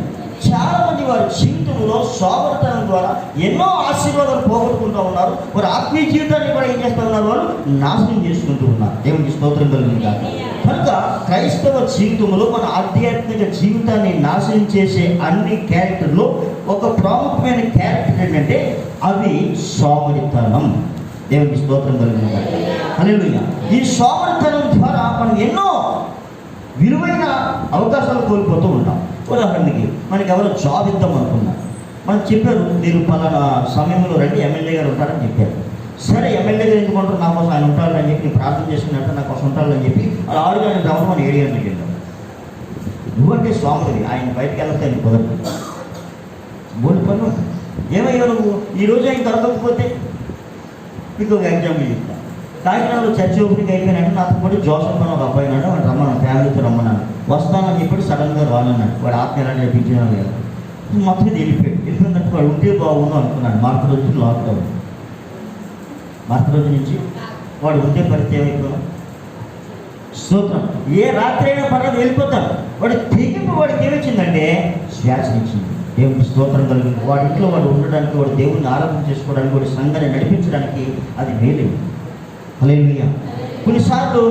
చాలా మంది వారి జీవితంలో సోమరతనం ద్వారా ఎన్నో ఆశీర్వాదాలు పోగొట్టుకుంటూ ఉన్నారు. వారి ఆత్మీయ జీవితాన్ని కూడా ఏం చేస్తూ ఉన్నారు? వాళ్ళు నాశనం చేసుకుంటూ ఉన్నారు. దేవునికి స్తోత్రం కలిగింది కాక. కనుక క్రైస్తవ జీవితంలో మన ఆధ్యాత్మిక జీవితాన్ని నాశనం చేసే అన్ని క్యారెక్టర్లో ఒక ప్రాముఖ్యమైన క్యారెక్టర్ ఏంటంటే అది సోమరితనం. దేవునికి స్తోత్రం కలిగింది కాక. హల్లెలూయా. ఈ సోమరితనం ద్వారా మనం ఎన్నో విలువైన అవకాశాలు కోల్పోతూ ఉంటాం. ఉదాహరణకి మనకి ఎవరో జాబ్ ఇద్దాం అనుకున్నాం, మనం చెప్పారు మీరు పలానా సమయంలో రండి ఎమ్మెల్యే గారు ఉంటారని చెప్పారు. సరే ఎమ్మెల్యే గారు ఎందుకు ఉంటారు? నా కోసం ఆయన ఉంటారని చెప్పి ప్రార్థన చేసుకున్నట్టు నా కోసం ఉంటారని చెప్పి అలా 6 గంటలకు రావడం మనం 7 గంటలకు వెళ్ళాం. నువ్వంటే స్వామివి ఆయన బయటకు వెళ్తే ఆయన కుదరదు. బోల్డ్ పన్ను ఏమయ్యా నువ్వు ఈరోజు ఆయన దొరకకపోతే మీకు ఒక ఎగ్జాంపుల్ చెప్తాను. కాకినాడలో చర్చ్ ఓపెనింగ్ అయిపోయినట్టు నాతో పాటు జోసఫ్ అని ఒక అబ్బాయి నాడు వాడు రమ్మన్నాను, ఫ్యామిలీతో రమ్మన్నాను. వస్తానని చెప్పి సడన్గా రానన్నాడు. వాడు ఆత్మ ఎలా నేర్పించినా లేదు. మొత్తం వెళ్ళిపోయినట్టు వాడు ఉంటే బాగుండు అనుకున్నాను. మార్పు రోజు లాక్డౌన్, మార్పు రోజు నుంచి వాడు ఉంటే పరిస్థితి ఏమైపోయాం స్తోత్రం. ఏ రాత్రి అయినా పర్లేదు వెళ్ళిపోతాను. వాడు తెగింపు వాడికి ఏమిచ్చిందంటే శ్వాసనిచ్చింది. దేవునికి స్తోత్రం కలిగింది. వాడి ఇంట్లో వాడు ఉండడానికి, వాడు దేవుడిని ఆరాధన చేసుకోవడానికి, వాడి సంఘాన్ని నడిపించడానికి అది మేలు. హల్లెలూయా. కొన్నిసార్లు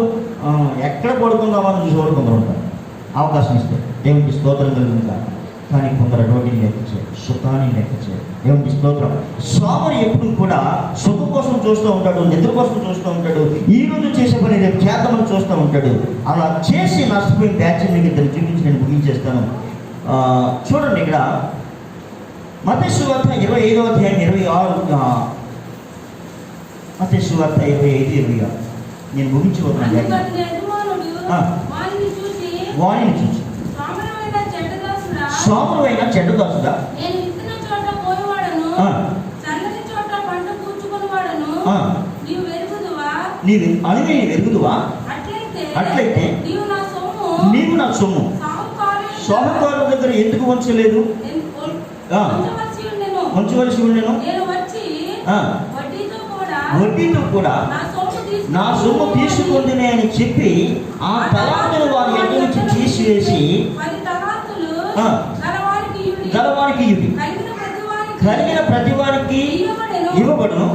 ఎక్కడ పడుకుందామని చూసి వాడు కొందరు ఉంటారు, అవకాశం ఇస్తే దేవునికి స్తోత్రం కలిగింది కాదు. కానీ కొందరు రోడ్డుని లెక్క చేయరు, సుఖాన్ని లెక్క చేయరు. దేవునికి స్తోత్రం. సోమరి ఎప్పుడు కూడా సుఖం కోసం చూస్తూ ఉంటాడు, నిద్ర కోసం చూస్తూ ఉంటాడు, ఈ రోజు చేసే పని రేపు చేద్దామని చూస్తూ ఉంటాడు. అలా చేసి నష్టపోయిన బ్యాచ్ మీకు ఇద్దరు చూపించి నేను ముగించేస్తాను. చూడండి ఇక్కడ మత్తయి సువార్త 25వ అధ్యాయం 26, మత్తయి సువార్త 25:26 నేను ముగించిపోతున్నాను. వాణిని చూసి సోమరువైన చెడ్డదాసుడా నీవు అణువి వెరుగుదువా? అట్లయితే నీవు నా సొమ్ము సాహుకారుల దగ్గర ఎందుకు ఉంచలేదు? ఉంచవలసి ఉండేను. వడ్డీతో కూడా నా సొమ్ము తీసుకుందినే అని చెప్పి ఆ తలాంతులు వారి ఎదురు నుంచి గలవానికి ఇవి కలిగిన ప్రతి వారికి ఇవ్వబడును,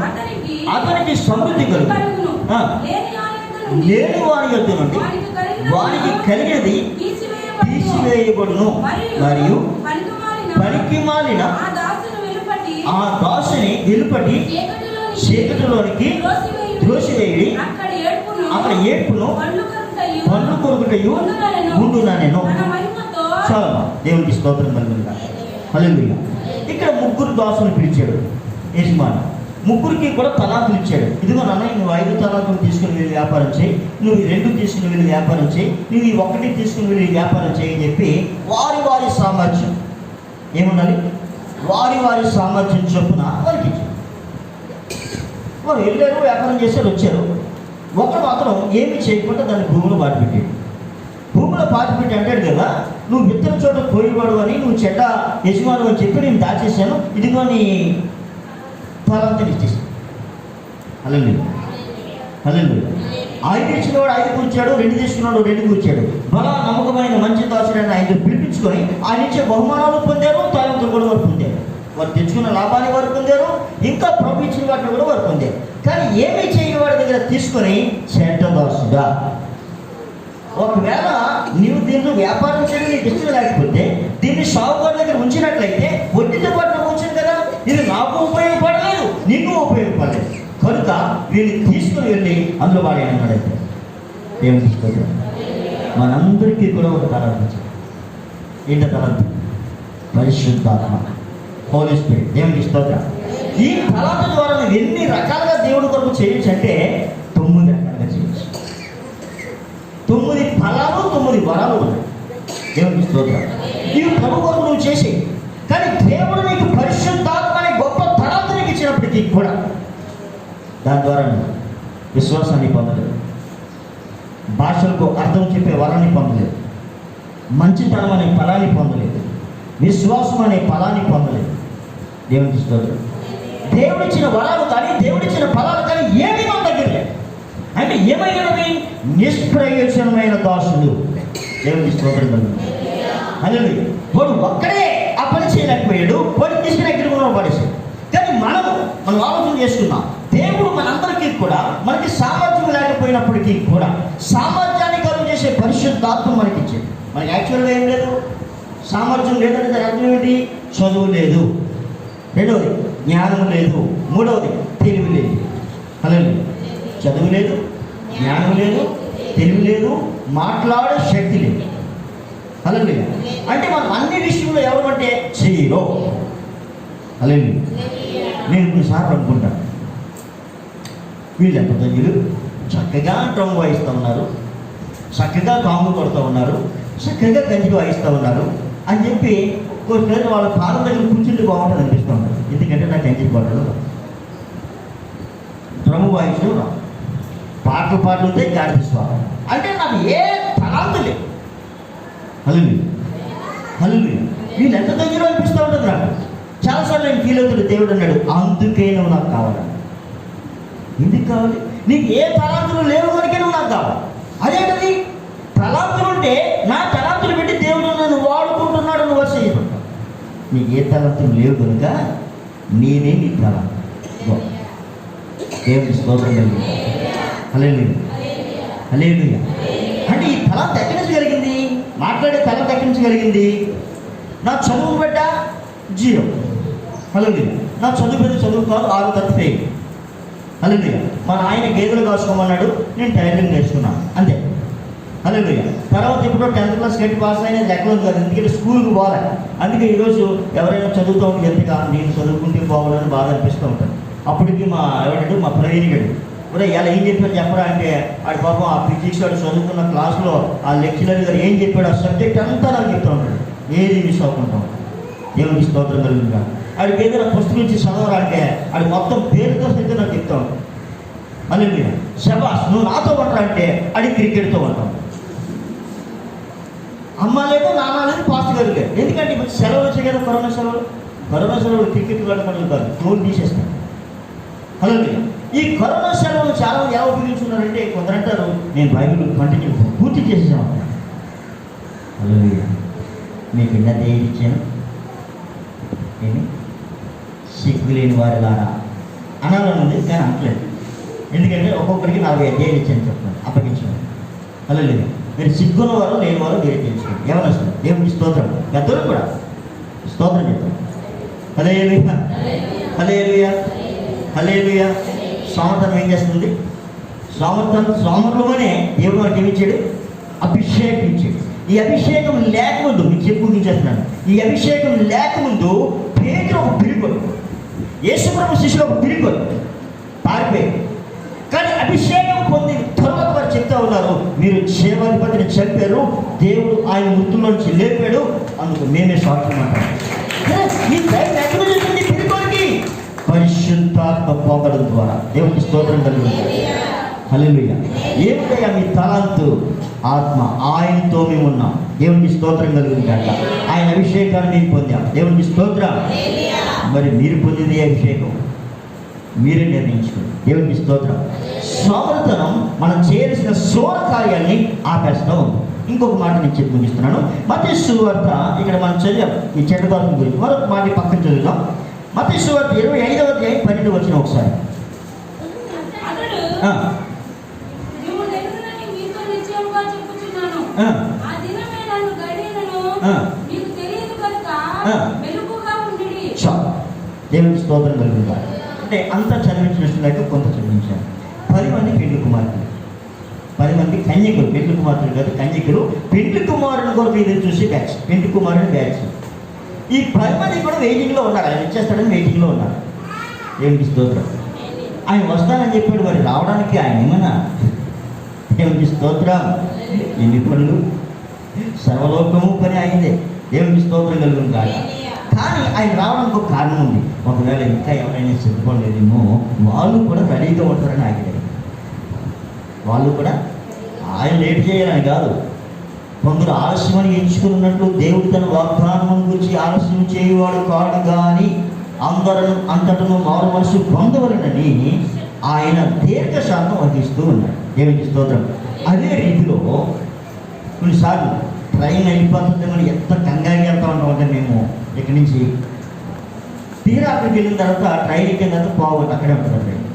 అతనికి సమృద్ధి కలుగును. లేని వారి యొద్ద నుండి వారికి కలిగినది తీసివేయబడును. మరియు పనికి మాలిన ఆ దాసుని వెలుపటి చీకటిలోనికి త్రోసివేయుడి, అక్కడ ఏడ్పును పండ్లు కొరుకుటయు ఉండునా నేను. చాలా దేవునికి స్తోత్రం కలుగునుగా. హల్లెలూయా. ఇక్కడ ముగ్గురు దాసుని పిలిచాడు యజమాని. ముగ్గురికి కూడా తలాంతులు ఇచ్చాడు. ఇదిగో నాన్న, నువ్వు 5 తలాంతులు తీసుకుని వెళ్ళి వ్యాపారం చేయి, నువ్వు ఈ 2 తీసుకుని వెళ్ళి వ్యాపారం చేయి, నువ్వు ఈ 1 తీసుకుని వెళ్ళి వ్యాపారం చేయి అని చెప్పి వారి వారి సామర్థ్యం ఏముండాలి, వారి వారి సామర్థ్యం చొప్పున వారికి ఇచ్చారు. వారు వెళ్ళారు, వ్యాపారం చేశారు, వచ్చారు. ఒకడు మాత్రం ఏమి చేయకుండా దాన్ని భూమిలో పాతిపెట్టాడు. భూమిలో పాతిపెట్టి అంటాడు కదా, నువ్వు విత్తన చోట పోయేవాడు అని, నువ్వు చెడ్డ యజమాను అని చెప్పి నేను దాచేసాను, ఇదిగో నీ తలాంతులు ఇచ్చేసాను. హల్లెలూయా. హల్లెలూయా. 5 ఇచ్చినవాడు 5 కూర్చాడు, 2 తీసుకున్నాడు 2 కూర్చాడు. బలా నమ్మకమైన మంచి దాసుడని 5 పిలిపించుకొని ఆయన ఇచ్చే బహుమానాలు పొందారు, తలాంతులు కూడా వారు పొందారు. వారు తెచ్చుకున్న లాభాన్ని వారు పొందారు, ఇంకా ప్రభు ఇచ్చిన వాటిని కూడా వారు పొందారు. కానీ ఏమి చేయవాడి దగ్గర తీసుకొని చెడ్డ దాసుడా, ఒకవేళ నీవు దీన్ని వ్యాపారం చేయడం నీకు ఇష్టం లేకపోతే దీన్ని షావుకారు దగ్గర ఉంచినట్లయితే వడ్డీతో పాటు ఉంచింది కదా, ఇది నాకు ఉపయోగపడలేదు, నీకు ఉపయోగపడలేదు, కనుక వీళ్ళు తీసుకుని వెళ్ళి అందులో వాడే అన్నాడైతే ఏమి తీసుకోవాలి. మనందరికీ కూడా ఒక తలాంతం. ఏంటో తలాంతం? పరిశుద్ధాత్మ, హోలీ స్పిరిట్. దేవునికి స్తోత్రం. ఈ తలాంత ద్వారా నువ్వు ఎన్ని రకాలుగా దేవుడి కొరకు చేయొచ్చు అంటే 9 రకాలుగా చేయొచ్చు. 9 ఫలాలు 9 వరాలు ఉన్నాయి. దేవునికి స్తోత్రం. ఇవి ప్రభు కొరకు నువ్వు చేసి, కానీ దేవుడు నీకు పరిశుద్ధాత్మ అనే గొప్ప తలాంతు నీకు ఇచ్చినప్పటికీ కూడా దాని ద్వారా విశ్వాసాన్ని పొందలేదు, భాషలకు అర్థం చెప్పే వరాన్ని పొందలేదు, మంచితనం అనే ఫలాన్ని పొందలేదు, విశ్వాసం అనే ఫలాన్ని పొందలేదు. దేవునికి స్తోత్రం. దేవుడిచ్చిన వరాలు కానీ దేవుడిచ్చిన ఫలాలు కానీ ఏమీ మన దగ్గర లేదు. అంటే ఏమైనవి? నిష్ప్రయోజనమైన దాసులు. దేవునికి స్తోత్రం. హల్లెలూయా. వాడు ఒక్కడే ఆ పని చేయలేకపోయాడు, వాడు తీసుకుని ఎక్కడ పడేసాడు. కానీ మనం ఆలోచన చేసుకున్నాం, దేవుడు మనందరికీ కూడా మనకి సామర్థ్యం లేకపోయినప్పటికీ కూడా సామర్థ్యాన్ని కలుగు చేసే పరిశుద్ధాత్మ మనకి ఇచ్చాడు. మనకి యాక్చువల్గా ఏం లేదు, సామర్థ్యం లేదంటే దాని అర్థం ఏంటి? చదువు లేదు, రెండవది జ్ఞానం లేదు, మూడవది తెలివి లేదు. హల్లెలూయా. చదువు లేదు, జ్ఞానం లేదు, తెలివి లేదు, మాట్లాడే శక్తి లేదు. హల్లెలూయా. అంటే మనం అన్ని విషయంలో ఎవరంటే జీరో. హల్లెలూయా. నేను కొన్నిసార్లు అనుకుంటాను, వీళ్ళు ఎంత తగ్గులు చక్కగా డ్రమ్ వాయిస్తూ ఉన్నారు, చక్కగా కాంగు కొడుతూ ఉన్నారు, చక్కగా గంజి వాయిస్తూ ఉన్నారు అని చెప్పి కొన్ని వాళ్ళ పాదం దగ్గర కూర్చుంటే బాగుంటుంది అనిపిస్తూ ఉంటారు. ఎందుకంటే నాకు గంజి కొట్టడం, డ్రమ్ వాయించడం రావు, పాటలు పాటలుతే గాడి తీసుకోవాలి అంటే నాకు ఏ తలాంతు లేదు. హల్లెలూయా. హల్లెలూయా. వీళ్ళు ఎంత దగ్గర అనిపిస్తూ ఉంటుంది నాకు. చాలాసార్లు నేను ఫీల్ అవుతాడు. దేవుడు అన్నాడు, అందుకే నువ్వు నాకు కావాలి. ఎందుకు కావాలి? నీకు ఏ తలాంతులు లేవు కనుక నువ్వు నాకు కావాలి. అదేంటది? తలాంతులు ఉంటే నా తలాంతులు పెట్టి దేవుడు నన్ను వాడుకుంటున్నాడు నువ్వు వచ్చి చేయబడతావు. నీకు ఏ తలాంతులు లేవు కనుక నేనే నీ తలాంతు. దేవుడి స్తోత్రం కలిగింది. హల్లెలూయా. హల్లెలూయా. అంటే ఈ తలాంతు ఎక్కడి నుంచి కలిగింది? మాట్లాడే తలాంతు ఎక్కడి నుంచి కలిగింది? నా చదువు బిడ్డ జీరో. హల్లెలూయా. నా చదువు పెద్ద చదువు కాదు, 6 తరగతి ఫెయిల్. హల్లెలూయా. మా ఆయన గేదెలు కాసుకోమన్నాడు, నేను టైలరింగ్ నేర్చుకున్నాను, అంతే. హల్లెలూయా. తర్వాత ఇప్పుడు 10th క్లాస్ గట్టి పాస్ అయినా లెక్కలు కాదు, ఎందుకంటే స్కూల్కి పోవాలి. అందుకే ఈరోజు ఎవరైనా చదువుతూ ఉంటే ఎంతగా నేను చదువుకుంటే పోవాలని బాగా అనిపిస్తూ ఉంటాను. అప్పటికి మా ఎవడాడు మా ప్రవీణ్ గడు కూడా ఇలా ఏం చెప్పాడు చెప్పరా అంటే, ఆడి పాపం ఆ ఫిజిక్స్ వాడు చదువుకున్న క్లాస్లో ఆ లెక్చరర్ గారు ఏం చెప్పాడు ఆ సబ్జెక్ట్ అంతా నాకు చెప్తూ ఉంటాడు, ఏది మిస్ అవ్వకుంటాం. దేవునికి స్తోత్రం కలుగుతుందా. ఆడికి ఏదైనా పుస్తకం ఇచ్చి చదవరా అంటే ఆడి మొత్తం పేరుతో సైతం నాకు చెప్తా ఉంటాడు. హల్లెలూయా. శబాష్, నువ్వు నాతో ఉంటా అంటే ఆడి క్రికెట్తో ఉంటాం. అమ్మ లేదు, నాన్న లేదు, పాస్ గారు లేదు. ఎందుకంటే ఇప్పుడు సెలవులు వచ్చాయి కదా, కరోనా సెలవులు క్రికెట్ ఆడమని కాదు, ఫోన్ తీసేస్తాను. హల్లెలూయా. ఈ కరోనా సెలవులు చాలా మంది ఎలా ఉపయోగించుకున్నారంటే, కొందరంటారు నేను బైబిల్ కంటిన్యూ పూర్తి చేసేసాను. హల్లెలూయా. మీకు ఎన్నది ఏది ఇచ్చాను? ఏమి సిగ్గు లేని వారిలారా అనాలని ఉంది, కానీ అనట్లేదు. ఎందుకంటే ఒక్కొక్కరికి 40 అధ్యాయులు ఇచ్చాను చెప్తాను, అప్పగించాను. అలా లేదు, మీరు సిగ్గున్న వారు లేని వారు మీరే తెలుసుకోండి. ఎవరు వస్తారు? దేవుడికి స్తోత్రం. పెద్దలు కూడా స్తోత్రం చెప్తాం. హల్లెలూయా, హల్లెలూయా, హల్లెలూయా. సోమర్థనం ఏం చేస్తుంది? సోమరులోనే దేవుడు మనకి ఏమిచ్చాడు? అభిషేకం ఇచ్చాడు. ఈ అభిషేకం లేకముందు, మీకు చెప్పు చేస్తున్నాను, ఈ అభిషేకం లేకముందు పేతురు ఒక పిరిగొడు, యేసుప్రభు శిష్యులు ఒక పిరిగొడు పారిపోయి. కానీ అభిషేకం పొందిన తర్వాత వారు చెప్తా ఉన్నారు, మీరు జీవాధిపతిని చంపారు, దేవుడు ఆయన మృతుల్లోంచి లేపాడు, అందుకు మేమే సాక్ష్యం అంటారు. ఈ టైం ఎక్కడ జరిగింది? పిరిగొడికి పరిశుద్ధాత్మ పోకడం ద్వారా. దేవుడికి స్తోత్రం కలుగుతుంది. హల్లెలూయా. ఏమిటయ్యా మీ తలాంతు? ఆత్మ. ఆయనతో మేము ఉన్నాం. దేవునికి స్తోత్రం కలుగుతుంది అట్లా. ఆయన అభిషేకాన్ని మేము పొందాం. దేవునికి స్తోత్రం. మరి మీరు పొందింది అభిషేకం మీరే నిర్ణయించుకోండి. దేవునికి స్తోత్రం. సోమరతనం మనం చేయాల్సిన సోర కార్యాన్ని ఆపేస్తూ ఉంది. ఇంకొక మాట నేను చెప్పి ముగిస్తున్నాను. మత్తయి సువార్త, ఇక్కడ మనం చదివాం ఈ చెడ్డదాసం గురించి, మరొక మాట పక్కన చదువుతాం. మత్తయి సువార్త 25వ అధ్యాయం 12 వచ్చిన ఒకసారి. దేవునికి స్తోత్రం కలుగుతా. అంటే అంతా చదివించినట్టు లేక కొంత చదివించాను. 10 మంది పెండ్లి కుమార్తెలు, 10 మంది కన్యకులు, పెండ్లి కుమార్తెలు కాదు కన్యకులు, పెండ్లి కుమారుని కొరకు ఎదురు చూసి బ్యాచ్, పెండ్లి కుమారుని బ్యాచ్. ఈ 10 మంది కూడా వెయిటింగ్లో ఉన్నారు. ఆయన ఇచ్చేస్తాడని వెయిటింగ్లో ఉన్నారు. దేవునికి స్తోత్రం. ఆయన వస్తానని చెప్పాడు, మరి రావడానికి ఆయన ఏమన్నా? దేవునికి స్తోత్రం. ఎన్ని పనులు, సర్వలోకము పని అయిందే. దేవునికి స్తోత్రం కలుగుతుంది కాక. కానీ ఆయన రావడానికి ఒక కారణం ఉంది. ఒకవేళ ఇంకా ఎవరైనా సిద్ధపడలేదేమో వాళ్ళు కూడా రెడీగా ఉంటారని ఆగితే, వాళ్ళు కూడా ఆయన లేట్ చేయాలని కాదు. కొందరు ఆలస్యమని ఎంచుకున్నట్లు దేవుడు తన వాగ్దానం గురించి ఆలస్యం చేయవాడు కాడు, కానీ అందరూ అంతటను మారు మనసు పొందవలనని ఆయన దీర్ఘశాంతం వహిస్తూ ఉన్నాడు. దేవునికి స్తోత్రం. అదే రీతిలో కొన్నిసార్లు ట్రైన్ వెళ్ళిపోతుంది, మనం ఎంత కంగారుగా వెళ్తా ఉంటామంటే, మేము ఇక్కడి నుంచి తీరా అక్కడికి వెళ్ళిన తర్వాత ట్రైన్ ఎక్కిన తర్వాత పోవద్దు, అక్కడే ఉంటుంది ట్రైన్.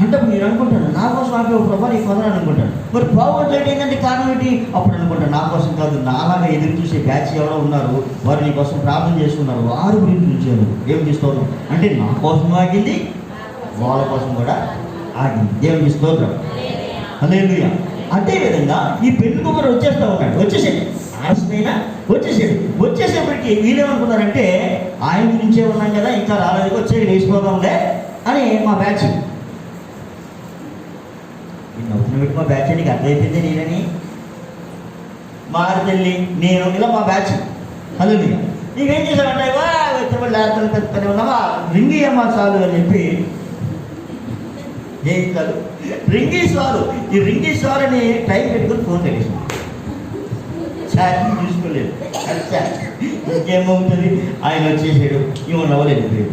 అంటే మీరు అనుకుంటాను నా కోసం ఆపే ప్రభావం నీకు వదలని అనుకుంటాను. మరి పోవట్లేదు ఏంటంటే కారణం ఏంటి? అప్పుడు అనుకుంటాను నా కోసం కాదు, నాలాగా ఎదురు చూసే బ్యాచ్ ఎవరో ఉన్నారు, వారు నీ కోసం ప్రార్థన చేసుకున్నారు, వారు గురించి చూసారు. ఏం స్తోత్రం. అంటే నా కోసం ఆగింది, వాళ్ళ కోసం కూడా ఆగింది. దేవునికి స్తోత్రం. హల్లెలూయా. అదేవిధంగా ఈ పెళ్లి కుమారు వచ్చేస్తూ ఉన్నాడు, వచ్చేసాడు, ఆలస్యమైనా వచ్చేసేపటికి వీళ్ళేమనుకున్నారంటే ఆయన గురించే ఉన్నాం కదా, ఇంకా రాలేదు, వచ్చేది వేసిపోదాంలే అని మా బ్యాచ్. నవ్వుతున్న పెట్టి మా బ్యాచ్ నీకు అర్థమైపోయింది నేనని, మారుతల్లి నేను ఇలా మా బ్యాచ్. హల్లెలూయా. నీవేం చేసావంటే పెద్ద ఉన్నావా, రింగి అమ్మ చాలు అని చెప్పి, ఏం కాదు రింగి సారు, ఈ రింగి సార్ అని టైం పెట్టుకుని ఫోన్ తెలిసింది, ఛార్జింగ్ చూసుకోలేదు. ఇంకేమవుతుంది, ఆయన వచ్చేసాడు, ఇవ్వ నవ్వలేదు,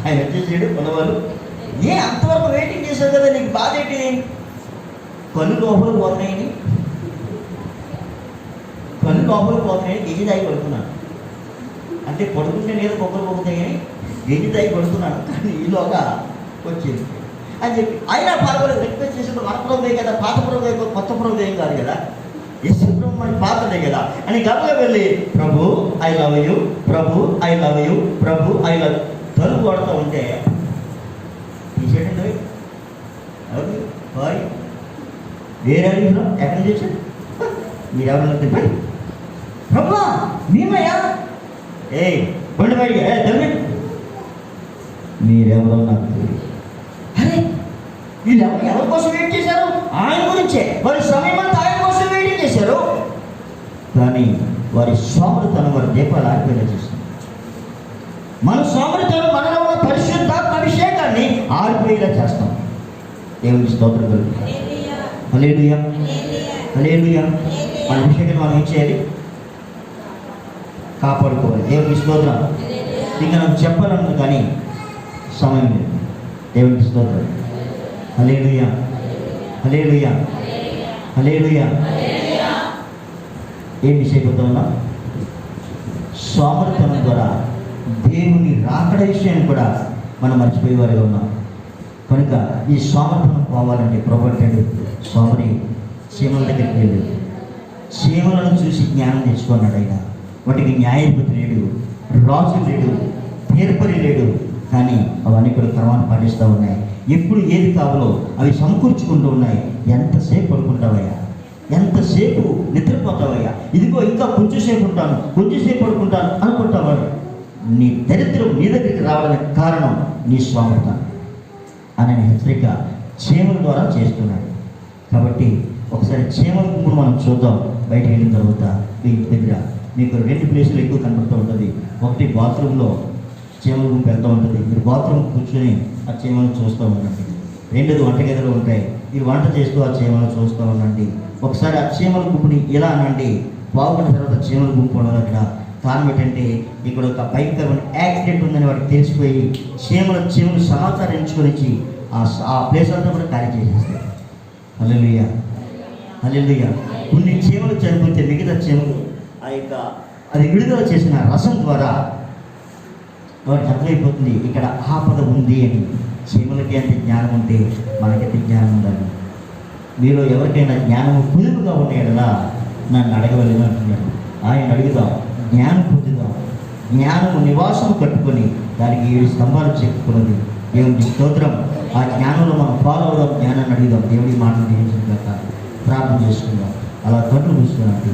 ఆయన వచ్చేసాడు ఉన్నవాళ్ళు. అంతవరకు వెయిటింగ్ చేశారు కదా, నీకు బాధ ఏంటి? కళ్ళు లోపల పోతున్నాయని, కళ్ళు లోపల పోతున్నాయని గెజి దాగి పడుతున్నాను. అంటే పడుకుంటే నేను కొబ్బరి పోతాయని గెజి దాగి పడుతున్నాను. కానీ ఈలోగా వచ్చింది అని చెప్పి అయినా పర్వాలేదు, రిక్వెస్ట్ చేసినప్పుడు మన ప్రభువే కదా, పాత ప్రభువే, కొత్త ప్రభువు ఏం కాదు కదా, యేసు ప్రభు మన పాతదే కదా అని గబగా వెళ్ళి Prabhu I love you, Prabhu I love you, Prabhu I love, తలుపు కొడుతూ ఉంటే తీసేటండి బాయ్ వేరే ఎక్కడి నుంచి వచ్చాడు, మీరు ఎవరన్నా తిప్పండి, ప్రభు మేమయ్యా, ఏ బండి బయటికి తెలివి, మీరెవరో నాకు తెలియదు. అరే వీళ్ళు ఎవరి కోసం వెయిట్ చేశారు? ఆయన గురించే. వారి సమయం అంతా ఆయన కోసం వెయిటింగ్ చేశారు. కానీ వారి సోమరితనం వారి దీపాలు ఆరిపోయేలా చేస్తుంది. మన సోమరితనం మనలో ఉన్న పరిశుద్ధాత్మ అభిషేకాన్ని ఆరిపోయేలా చేస్తాం. దేవునికి స్తోత్రం కలుగుతుంది. హల్లెలూయా, హల్లెలూయా. మన అభిషేకాన్ని మనం ఏం చేయాలి? కాపాడుకోవాలి. దేవునికి స్తోత్రం. ఇంకా నాకు చెప్పాలను కానీ సమయం లేదు. దేవునికి స్తోత్రం. హల్లెలూయా, హల్లెలూయా, హల్లెలూయా. ఏం మిస్ అయిపోతా ఉన్నాం? సోమరితనం ద్వారా దేవుని రాకడ విషయాన్ని కూడా మనం మర్చిపోయేవారుగా ఉన్నాం. కనుక ఈ సోమరితనం పోవాలంటే ప్రభు అంటాడు, సోమరి చీమల దగ్గరికి వెళ్ళి చీమలను చూసి జ్ఞానం తెచ్చుకున్నాడు. ఆయన వాటికి న్యాయాధిపతి లేడు, రాజు లేడు, తీర్పరి లేడు, కానీ అవన్నీ కూడా క్రమాన్ని పాటిస్తూ ఉన్నాయి. ఎప్పుడు ఏది కావాలో అవి సమకూర్చుకుంటూ ఉన్నాయి. ఎంతసేపు పడుకుంటావయ్యా, ఎంతసేపు నిద్రపోతావయ్యా, ఇదిగో ఇంకా కొంచెంసేపు ఉంటాను, కొంచెంసేపు పడుకుంటాను అనుకుంటావాడు. నీ దరిద్రం నీ దగ్గరికి రావడానికి కారణం నీ స్వామత అనే హెచ్చరిక చీమల ద్వారా చేస్తున్నాడు. కాబట్టి ఒకసారి చీమల గుంపును మనం చూద్దాం. బయటకు వెళ్ళిన తర్వాత మీ దగ్గర మీకు 2 ప్లేసులు ఎక్కువ కనబడుతూ ఉంటుంది. ఒకటి బాత్రూంలో చీమల గుంపు వెళ్తూ ఉంటుంది. మీరు బాత్రూమ్ కూర్చొని ఆ చీమలను చూస్తూ ఉండండి. 2ది వంటగదిలో ఉంటాయి. మీరు వంట చేస్తూ ఆ చీమలను చూస్తూ ఉండండి. ఒకసారి ఆ చీమల గుంపుని ఇలా అనండి, బాగున్న తర్వాత చీమల గుంపు ఉండదు అక్కడ. కారణం ఏంటంటే ఇక్కడ ఒక భయంకరమైన యాక్సిడెంట్ ఉందని వాడికి తెలిసిపోయి చీమలు సమాచారం ఎంచుకొని ఆ ప్లేస్ అంతా కూడా ఖాళీ చేసేస్తాయి. హల్లెలూయా, హల్లెలూయా. కొన్ని చీమలు చనిపోతే మిగతా చీమలు అది విడుదల చేసిన రసం ద్వారా వాడికి అర్థమైపోతుంది ఇక్కడ ఆపద ఉంది అని. చీమలకి ఎంత జ్ఞానం ఉంటే మనకైతే జ్ఞానం ఉండాలి. మీలో ఎవరికైనా జ్ఞానము కుదుపుగా ఉండేలా నన్ను అడగవలేను అంటున్నాడు. ఆయన అడుగుదాం, జ్ఞానం పొందుదాం. జ్ఞానము నివాసం కట్టుకొని దానికి 7 స్తంభాలు చెప్పుకున్నది. దేవుని స్తోత్రం. ఆ జ్ఞానంలో మనం ఫాలో అవుదాం, జ్ఞానాన్ని అడుగుదాం. దేవుడి మాటలు నేర్చుకున్నాక ప్రార్థన చేసుకుందాం. అలా కన్ను చూసుకున్నట్టు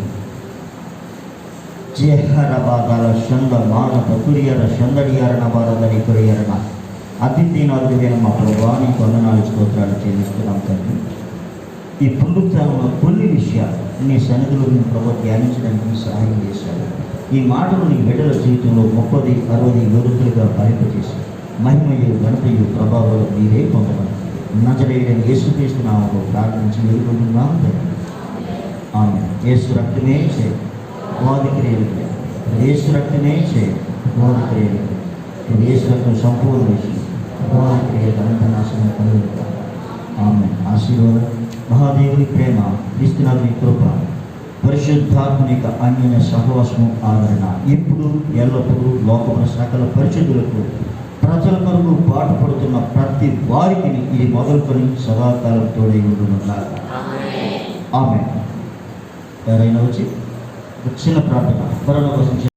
జేహరబాదాల షంద మాన బతురియర షందడియారన బారదని కొరియరన అతిథినాథుడైన మా ప్రభువా నీకు వందనాలు స్తోత్రాలు చెల్లిస్తున్నాం తండ్రి. ఈ పునరుత్థానంలో కొన్ని విషయాలు నీ సన్నిధిలో నీ ప్రభు ధ్యానించడానికి సహాయం చేశారు. ఈ మాటలు నీ బిడ్డల జీవితంలో 30, 60, 100గా ఫలింపజేసి మహిమయు ఘనతయు ప్రభావాలు మీరే పొందమని నజరేయుడైన యేసుక్రీస్తు నామములో ప్రార్థించి వేడుకుంటున్నాం తండ్రి. ఆమేన్. యేసు రక్తమే చేయి వాది క్రియలు, యేసు రక్తమే చేయి వాది క్రియలు, యేసు రక్తం సంపూర్ణ విషయం వాది క్రియలు అనంత నాశనం కలుగుతాం. ఆమేన్. ఆశీర్వాదం. మహాదేవుని ప్రేమ, క్రీస్తునాథుని కృప, పరిశుద్ధాత్మని యొక్క అన్యోన్య సహవాసము ఆదరణ ఇప్పుడు ఎల్లప్పుడూ లోకమున సకల పరిశుద్ధులకు ప్రజల కొరకు పాటుపడుతున్న ప్రతి వారికి ఇది మొదలుకొని సదాకాలం తోడై ఉండునుగాక. ఆమేన్. ఎవరైనా వచ్చి చిన్న ప్రార్థన